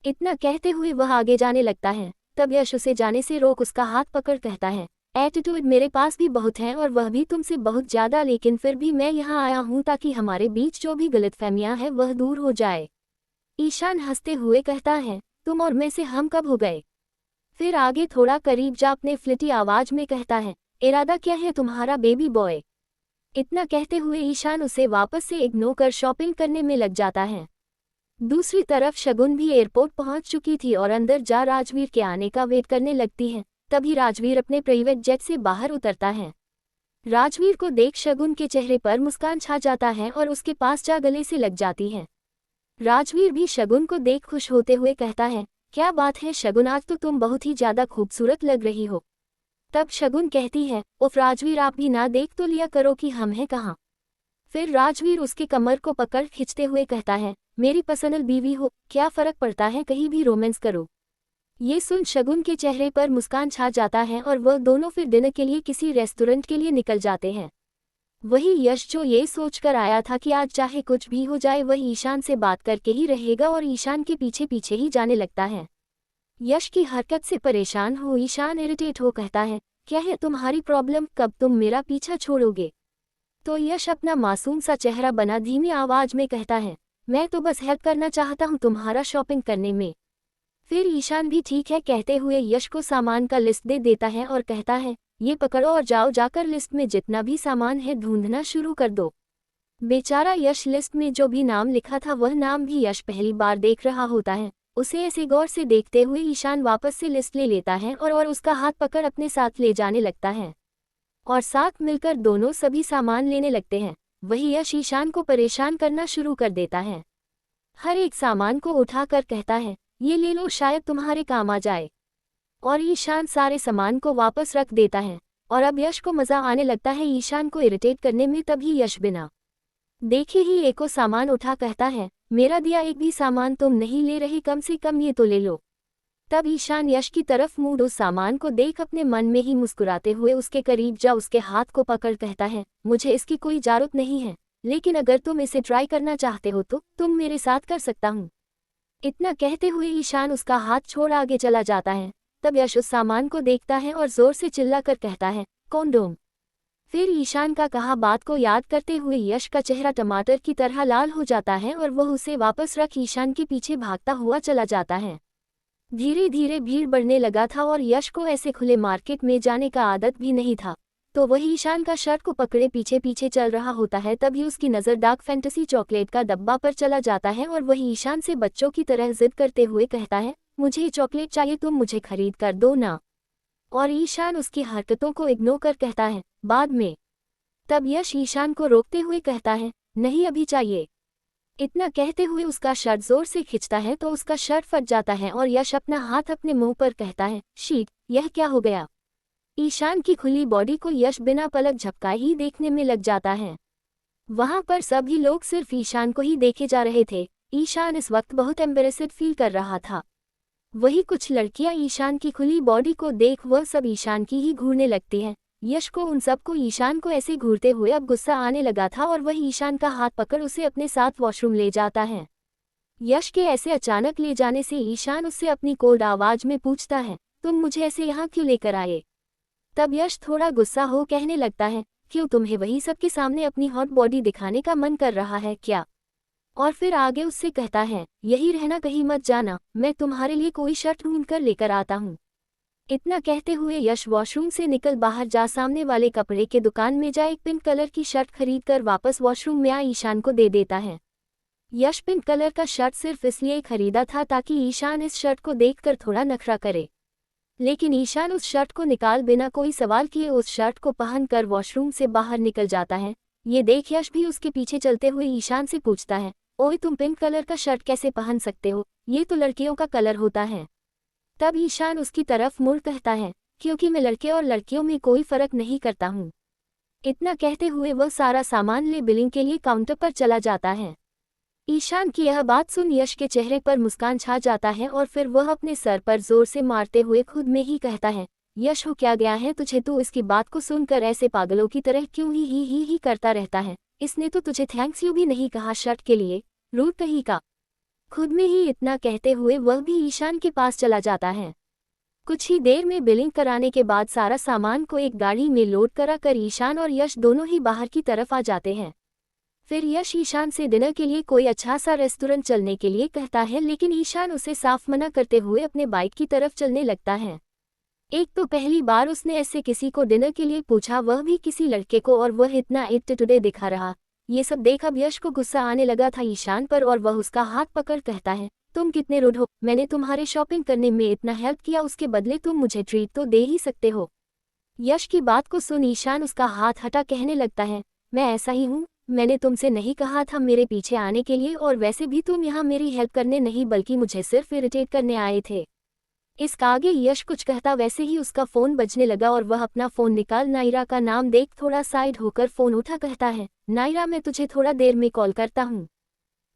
इतना कहते हुए वह आगे जाने लगता है। तब यश उसे जाने से रोक उसका हाथ पकड़ कहता है, एटीट्यूड मेरे पास भी बहुत है और वह भी तुमसे बहुत ज़्यादा, लेकिन फिर भी मैं यहाँ आया हूँ ताकि हमारे बीच जो भी गलतफहमियाँ हैं वह दूर हो जाए। ईशान हंसते हुए कहता है, तुम और मैं से हम कब हो गए। फिर आगे थोड़ा करीब जा अपने फ्लिटी आवाज में कहता है, इरादा क्या है तुम्हारा बेबी बॉय। इतना कहते हुए ईशान उसे वापस से इग्नोर कर शॉपिंग करने में लग जाता है। दूसरी तरफ शगुन भी एयरपोर्ट पहुंच चुकी थी और अंदर जा राजवीर के आने का वेट करने लगती है। तभी राजवीर अपने प्राइवेट जेट से बाहर उतरता है। राजवीर को देख शगुन के चेहरे पर मुस्कान छा जाता है और उसके पास जा गले से लग जाती है। राजवीर भी शगुन को देख खुश होते हुए कहता है, क्या बात है शगुन, आज तो तुम बहुत ही ज्यादा खूबसूरत लग रही हो। तब शगुन कहती है, उफ राजवीर आप भी ना देख तो लिया करो कि हम हैं कहाँ। फिर राजवीर उसके कमर को पकड़ खींचते हुए कहता है, मेरी पसंद बीवी हो, क्या फर्क पड़ता है, कहीं भी रोमांस करो। ये सुन शगुन के चेहरे पर मुस्कान छा जाता है और वह दोनों फिर डिनर के लिए किसी रेस्टोरेंट के लिए निकल जाते हैं। वही यश जो ये सोचकर आया था कि आज चाहे कुछ भी हो जाए वह ईशान से बात करके ही रहेगा और ईशान के पीछे पीछे ही जाने लगता है। यश की हरकत से परेशान हो ईशान इरिटेट हो कहता है, क्या है तुम्हारी प्रॉब्लम, कब तुम मेरा पीछा छोड़ोगे। तो यश अपना मासूम सा चेहरा बना धीमी आवाज में कहता है, मैं तो बस हेल्प करना चाहता हूँ तुम्हारा शॉपिंग करने में। फिर ईशान भी ठीक है कहते हुए यश को सामान का लिस्ट दे देता है और कहता है, ये पकड़ो और जाओ जाकर लिस्ट में जितना भी सामान है ढूंढना शुरू कर दो। बेचारा यश लिस्ट में जो भी नाम लिखा था वह नाम भी यश पहली बार देख रहा होता है। उसे ऐसे गौर से देखते हुए ईशान वापस से लिस्ट ले लेता है और उसका हाथ पकड़ अपने साथ ले जाने लगता है और साथ मिलकर दोनों सभी सामान लेने लगते हैं। वही यश ईशान को परेशान करना शुरू कर देता है। हर एक सामान को उठाकर कहता है, ये ले लो शायद तुम्हारे काम आ जाए। और ईशान सारे सामान को वापस रख देता है और अब यश को मज़ा आने लगता है ईशान को इरिटेट करने में। तभी यश बिना देखे ही एक को सामान उठा कहता है, मेरा दिया एक भी सामान तुम नहीं ले रहे, कम से कम ये तो ले लो। तब ईशान यश की तरफ मुड़ उस सामान को देख अपने मन में ही मुस्कुराते हुए उसके करीब जा उसके हाथ को पकड़ कहता है, मुझे इसकी कोई ज़रूरत नहीं है, लेकिन अगर तुम इसे ट्राई करना चाहते हो तो तुम मेरे साथ कर सकता हूँ। इतना कहते हुए ईशान उसका हाथ छोड़ आगे चला जाता है। तब यश उस सामान को देखता है और जोर से चिल्लाकर कहता है, कॉन्डोम। फिर ईशान का कहा बात को याद करते हुए यश का चेहरा टमाटर की तरह लाल हो जाता है और वह उसे वापस रख ईशान के पीछे भागता हुआ चला जाता है। धीरे धीरे भीड़ बढ़ने लगा था और यश को ऐसे खुले मार्केट में जाने का आदत भी नहीं था, तो वह ईशान का शर्ट को पकड़े पीछे पीछे चल रहा होता है। तभी उसकी नज़र डार्क फैंटेसी चॉकलेट का डब्बा पर चला जाता है और वह ईशान से बच्चों की तरह जिद करते हुए कहता है, मुझे ये चॉकलेट चाहिए, तुम मुझे खरीद कर दो ना। और ईशान उसकी हरकतों को इग्नोर कर कहता है, बाद में। तब यश ईशान को रोकते हुए कहता है, नहीं अभी चाहिए। इतना कहते हुए उसका शर्ट जोर से खींचता है तो उसका शर्ट फट जाता है और यश अपना हाथ अपने मुंह पर कहता है, शीट, यह क्या हो गया। ईशान की खुली बॉडी को यश बिना पलक झपकाए ही देखने में लग जाता है। वहां पर सभी लोग सिर्फ ईशान को ही देखे जा रहे थे। ईशान इस वक्त बहुत एम्बेरेस्ड फील कर रहा था। वही कुछ लड़कियां ईशान की खुली बॉडी को देख वह सब ईशान की ही घूरने लगती हैं। यश को उन सबको ईशान को ऐसे घूरते हुए अब गुस्सा आने लगा था और वह ईशान का हाथ पकड़ उसे अपने साथ वॉशरूम ले जाता है। यश के ऐसे अचानक ले जाने से ईशान उससे अपनी कोल्ड आवाज में पूछता है, तुम मुझे ऐसे यहाँ क्यों लेकर आए। तब यश थोड़ा गुस्सा हो कहने लगता है, क्यों, तुम्हें वही सबके सामने अपनी हॉट बॉडी दिखाने का मन कर रहा है क्या। और फिर आगे उससे कहता है, यही रहना, कहीं मत जाना, मैं तुम्हारे लिए कोई शर्ट ढूंढ कर लेकर आता हूँ। इतना कहते हुए यश वॉशरूम से निकल बाहर जा सामने वाले कपड़े के दुकान में जा एक पिंक कलर की शर्ट खरीद कर वापस वॉशरूम में आ ईशान को दे देता है। यश पिंक कलर का शर्ट सिर्फ इसलिए खरीदा था ताकि ईशान इस शर्ट को देखकर थोड़ा नखरा करे, लेकिन ईशान उस शर्ट को निकाल बिना कोई सवाल किए उस शर्ट को पहनकर वॉशरूम से बाहर निकल जाता है। ये देख यश भी उसके पीछे चलते हुए ईशान से पूछता है, ओए तुम पिंक कलर का शर्ट कैसे पहन सकते हो, ये तो लड़कियों का कलर होता है। तब ईशान उसकी तरफ मुड़ कहता है, क्योंकि मैं लड़के और लड़कियों में कोई फर्क नहीं करता हूँ। इतना कहते हुए वह सारा सामान ले बिलिंग के लिए काउंटर पर चला जाता है। ईशान की यह बात सुन यश के चेहरे पर मुस्कान छा जाता है और फिर वह अपने सर पर जोर से मारते हुए खुद में ही कहता है, यश हो क्या गया है तुझे, तू इसकी बात को सुनकर ऐसे पागलों की तरह क्यों ही करता रहता है। इसने तो तुझे थैंक्स यू भी नहीं कहा शर्ट के लिए, रूड कहीं का। खुद में ही इतना कहते हुए वह भी ईशान के पास चला जाता है। कुछ ही देर में बिलिंग कराने के बाद सारा सामान को एक गाड़ी में लोड करा कर ईशान और यश दोनों ही बाहर की तरफ आ जाते हैं। फिर यश ईशान से डिनर के लिए कोई अच्छा सा रेस्टोरेंट चलने के लिए कहता है, लेकिन ईशान उसे साफ मना करते हुए अपने बाइक की तरफ चलने लगता है। एक तो पहली बार उसने ऐसे किसी को डिनर के लिए पूछा, वह भी किसी लड़के को, और वह इतना एटीट्यूड दिखा रहा। ये सब देख अब यश को गुस्सा आने लगा था ईशान पर और वह उसका हाथ पकड़ कहता है, तुम कितने रूड हो, मैंने तुम्हारे शॉपिंग करने में इतना हेल्प किया, उसके बदले तुम मुझे ट्रीट तो दे ही सकते हो। यश की बात को सुन ईशान उसका हाथ हटा कहने लगता है, मैं ऐसा ही हूँ, मैंने तुमसे नहीं कहा था मेरे पीछे आने के लिए, और वैसे भी तुम यहाँ मेरी हेल्प करने नहीं बल्कि मुझे सिर्फ इरिटेट करने आए थे। इसका आगे यश कुछ कहता वैसे ही उसका फोन बजने लगा और वह अपना फोन निकाल नायरा का नाम देख थोड़ा साइड होकर फोन उठा कहता है, नायरा मैं तुझे थोड़ा देर में कॉल करता हूँ।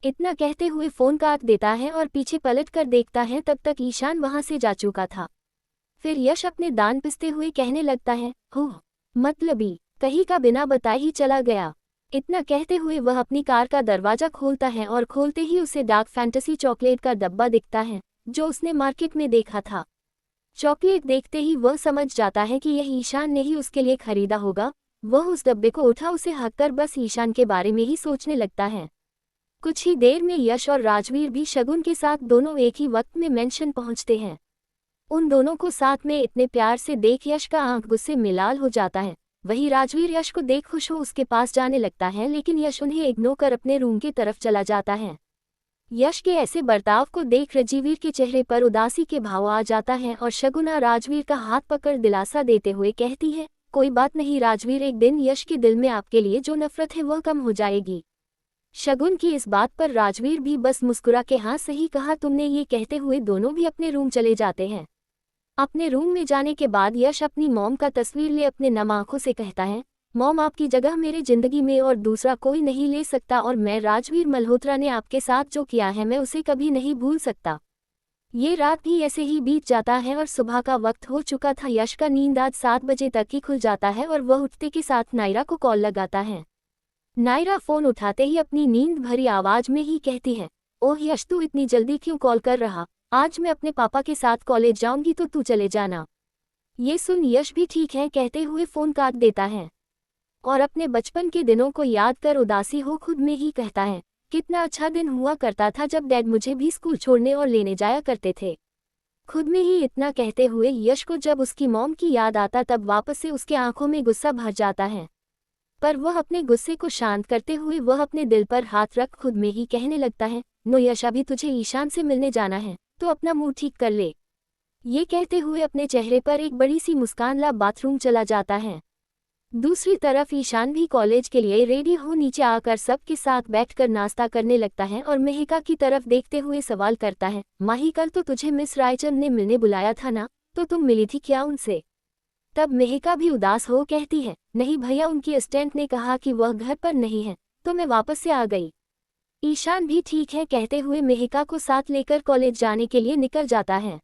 इतना कहते हुए फोन काट देता है और पीछे पलट कर देखता है, तब तक ईशान वहां से जा चुका था। फिर यश अपने दांत पिसते हुए कहने लगता है, हो मतलबी कहीं का बिना बताए ही चला गया। इतना कहते हुए वह अपनी कार का दरवाजा खोलता है और खोलते ही उसे डार्क फैंटेसी चॉकलेट का डब्बा दिखता है जो उसने मार्केट में देखा था। चॉकलेट देखते ही वह समझ जाता है कि यह ईशान ने ही उसके लिए खरीदा होगा। वह उस डब्बे को उठा उसे हककर बस ईशान के बारे में ही सोचने लगता है। कुछ ही देर में यश और राजवीर भी शगुन के साथ दोनों एक ही वक्त में मेंशन पहुंचते हैं। उन दोनों को साथ में इतने प्यार से देख यश का आंख गुस्से में लाल हो जाता है। वही राजवीर यश को देख खुश हो उसके पास जाने लगता है, लेकिन यश उन्हें इग्नोर कर अपने रूम की तरफ चला जाता है। यश के ऐसे बर्ताव को देख राजवीर के चेहरे पर उदासी के भाव आ जाता है और शगुना राजवीर का हाथ पकड़ दिलासा देते हुए कहती है, कोई बात नहीं राजवीर, एक दिन यश के दिल में आपके लिए जो नफरत है वह कम हो जाएगी। शगुन की इस बात पर राजवीर भी बस मुस्कुरा के हाँ सही कहा तुमने, ये कहते हुए दोनों भी अपने रूम चले जाते हैं। अपने रूम में जाने के बाद यश अपनी मॉम का तस्वीर ले अपने नम आंखों से कहता है, मॉम आपकी जगह मेरे जिंदगी में और दूसरा कोई नहीं ले सकता, और मैं राजवीर मल्होत्रा ने आपके साथ जो किया है मैं उसे कभी नहीं भूल सकता। ये रात भी ऐसे ही बीत जाता है और सुबह का वक्त हो चुका था। यश का नींद आज 7 बजे तक ही खुल जाता है और वह उठते के साथ नायरा को कॉल लगाता है। नायरा फोन उठाते ही अपनी नींद भरी आवाज में ही कहती है, ओह यश तू इतनी जल्दी क्यों कॉल कर रहा, आज मैं अपने पापा के साथ कॉलेज जाऊंगी तो तू चले जाना। ये सुन यश भी ठीक है कहते हुए फोन काट देता है और अपने बचपन के दिनों को याद कर उदासी हो खुद में ही कहता है, कितना अच्छा दिन हुआ करता था जब डैड मुझे भी स्कूल छोड़ने और लेने जाया करते थे। खुद में ही इतना कहते हुए यश को जब उसकी मॉम की याद आता तब वापस से उसके आंखों में गुस्सा भर जाता है, पर वह अपने गुस्से को शांत करते हुए वह अपने दिल पर हाथ रख खुद में ही कहने लगता है, नो यश अभी तुझे ईशान से मिलने जाना है तो अपना मुंह ठीक कर ले। ये कहते हुए अपने चेहरे पर एक बड़ी सी मुस्कान ला बाथरूम चला जाता है। दूसरी तरफ ईशान भी कॉलेज के लिए रेडी हो नीचे आकर सबके साथ बैठकर नाश्ता करने लगता है और मेहिका की तरफ देखते हुए सवाल करता है, माही कल तो तुझे मिस रायचंद ने मिलने बुलाया था ना, तो तुम मिली थी क्या उनसे? तब मेहिका भी उदास हो कहती है, नहीं भैया, उनकी असिस्टेंट ने कहा कि वह घर पर नहीं है तो मैं वापस से आ गई। ईशान भी ठीक है कहते हुए मेहिका को साथ लेकर कॉलेज जाने के लिए निकल जाता है।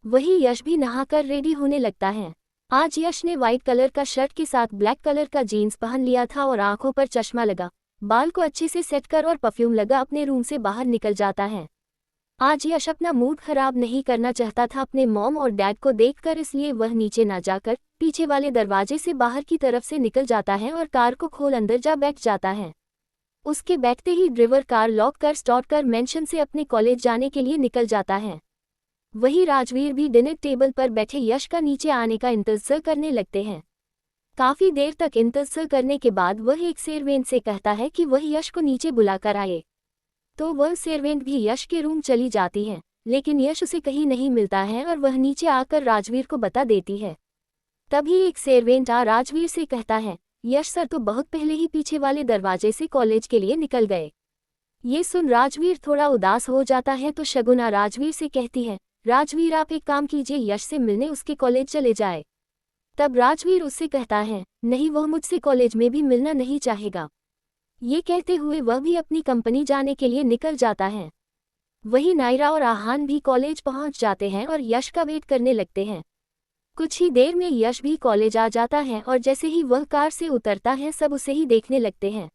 वही यश भी नहाकर रेडी होने लगता है। आज यश ने व्हाइट कलर का शर्ट के साथ ब्लैक कलर का जीन्स पहन लिया था और आंखों पर चश्मा लगा, बाल को अच्छे से सेट कर और परफ्यूम लगा अपने रूम से बाहर निकल जाता है। आज यश अपना मूड खराब नहीं करना चाहता था अपने मॉम और डैड को देखकर, इसलिए वह नीचे ना जाकर पीछे वाले दरवाजे से बाहर की तरफ से निकल जाता है और कार को खोल अंदर जा बैठ जाता है। उसके बैठते ही ड्राइवर कार लॉक कर स्टार्ट कर मेंशन से अपने कॉलेज जाने के लिए निकल जाता है। वही राजवीर भी डिनर टेबल पर बैठे यश का नीचे आने का इंतजार करने लगते हैं। काफी देर तक इंतजार करने के बाद वह एक सेर्वेंट से कहता है कि वह यश को नीचे बुलाकर आए, तो वह सेर्वेंट भी यश के रूम चली जाती है, लेकिन यश उसे कहीं नहीं मिलता है और वह नीचे आकर राजवीर को बता देती है। तभी एक सेर्वेंट आ राजवीर से कहता है, यश सर तो बहुत पहले ही पीछे वाले दरवाजे से कॉलेज के लिए निकल गए। ये सुन राजवीर थोड़ा उदास हो जाता है तो शगुना राजवीर से कहती है, राजवीर आप एक काम कीजिए, यश से मिलने उसके कॉलेज चले जाए। तब राजवीर उससे कहता है, नहीं वह मुझसे कॉलेज में भी मिलना नहीं चाहेगा। ये कहते हुए वह भी अपनी कंपनी जाने के लिए निकल जाता है। वही नायरा और आहान भी कॉलेज पहुंच जाते हैं और यश का वेट करने लगते हैं। कुछ ही देर में यश भी कॉलेज आ जाता है और जैसे ही वह कार से उतरता है सब उसे ही देखने लगते हैं।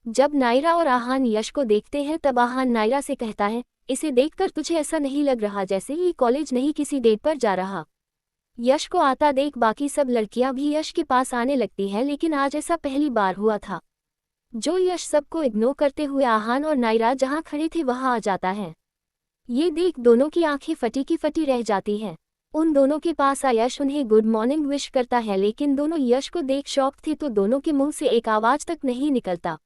जब नायरा और आहान यश को देखते हैं तब आहान नायरा से कहता है, इसे देखकर तुझे ऐसा नहीं लग रहा जैसे ये कॉलेज नहीं किसी डेट पर जा रहा। यश को आता देख बाकी सब लड़कियां भी यश के पास आने लगती हैं, लेकिन आज ऐसा पहली बार हुआ था। जो यश सबको इग्नोर करते हुए आहान और नायरा जहां खड़े थे वहां आ जाता है। ये देख दोनों की आंखें फटी की फटी रह जाती हैं। उन दोनों के पास आ यश उन्हें गुड मॉर्निंग विश करता है, लेकिन दोनों यश को देख शॉक थे तो दोनों के मुंह से एक आवाज तक नहीं निकलता।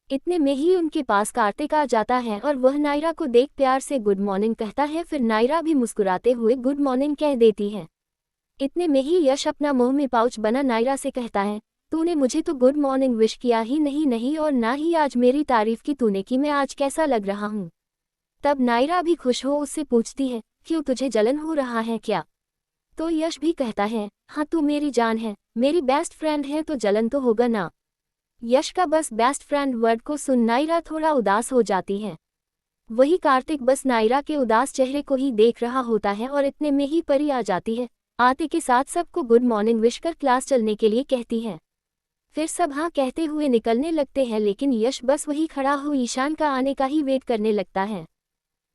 इतने में ही उनके पास कार्तिक आ जाता है और वह नायरा को देख प्यार से गुड मॉर्निंग कहता है। फिर नायरा भी मुस्कुराते हुए गुड मॉर्निंग कह देती है। इतने में ही यश अपना मुंह में पाउच बना नायरा से कहता है, तूने मुझे तो गुड मॉर्निंग विश किया ही नहीं और ना ही आज मेरी तारीफ की तूने कि मैं आज कैसा लग रहा हूँ। तब नायरा भी खुश हो उससे पूछती है, क्यों तुझे जलन हो रहा है क्या? तो यश भी कहता है, हाँ तू मेरी जान है, मेरी बेस्ट फ्रेंड है तो जलन तो होगा ना। यश का बस बेस्ट फ्रेंड वर्ड को सुन नायरा थोड़ा उदास हो जाती है। वही कार्तिक बस नायरा के उदास चेहरे को ही देख रहा होता है और इतने में ही परी आ जाती है। आते के साथ सबको गुड मॉर्निंग विश कर क्लास चलने के लिए कहती है। फिर सब हाँ कहते हुए निकलने लगते हैं, लेकिन यश बस वही खड़ा हो ईशान का आने का ही वेट करने लगता है।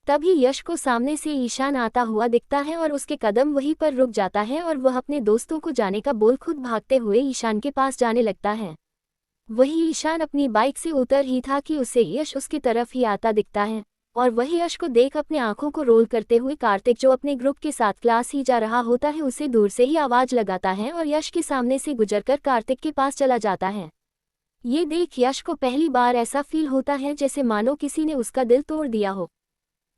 तभी यश को सामने से ईशान आता हुआ दिखता है और उसके कदम वहीं पर रुक जाता है और वह अपने दोस्तों को जाने का बोल खुद भागते हुए ईशान के पास जाने लगता है। वही ईशान अपनी बाइक से उतर ही था कि उसे यश उसकी तरफ ही आता दिखता है और वही यश को देख अपने आंखों को रोल करते हुए कार्तिक जो अपने ग्रुप के साथ क्लास ही जा रहा होता है उसे दूर से ही आवाज लगाता है और यश के सामने से गुजरकर कार्तिक के पास चला जाता है। ये देख यश को पहली बार ऐसा फील होता है जैसे मानो किसी ने उसका दिल तोड़ दिया हो।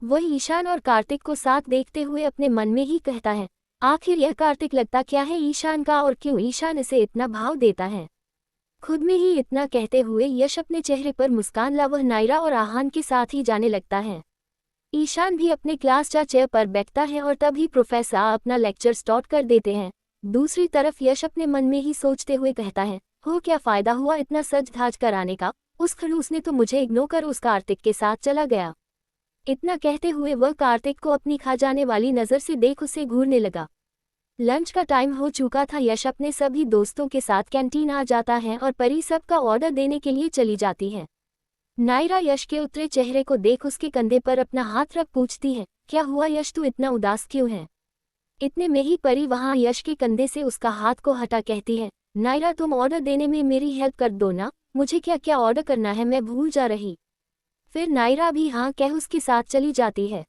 वह ईशान और कार्तिक को साथ देखते हुए अपने मन में ही कहता है, आखिर यह कार्तिक लगता क्या है ईशान का और क्यों ईशान इसे इतना भाव देता है। खुद में ही इतना कहते हुए यश अपने चेहरे पर मुस्कान ला वह नायरा और आहान के साथ ही जाने लगता है। ईशान भी अपने क्लास चेयर पर बैठता है और तभी प्रोफेसर अपना लेक्चर स्टार्ट कर देते हैं। दूसरी तरफ यश अपने मन में ही सोचते हुए कहता है, हो क्या फायदा हुआ इतना सज धाज कर आने का, उस खड़ूस ने तो मुझे इग्नोर कर उस कार्तिक के साथ चला गया। इतना कहते हुए वह कार्तिक को अपनी खा जाने वाली नज़र से देख उसे घूरने लगा। लंच का टाइम हो चुका था। यश अपने सभी दोस्तों के साथ कैंटीन आ जाता है और परी सबका ऑर्डर देने के लिए चली जाती है। नायरा यश के उतरे चेहरे को देख उसके कंधे पर अपना हाथ रख पूछती है, क्या हुआ यश, तू इतना उदास क्यों है? इतने में ही परी वहां यश के कंधे से उसका हाथ को हटा कहती है, नायरा तुम ऑर्डर देने में मेरी हेल्प कर दो ना, मुझे क्या क्या ऑर्डर करना है मैं भूल जा रही। फिर नायरा भी हाँ कह उसके साथ चली जाती है।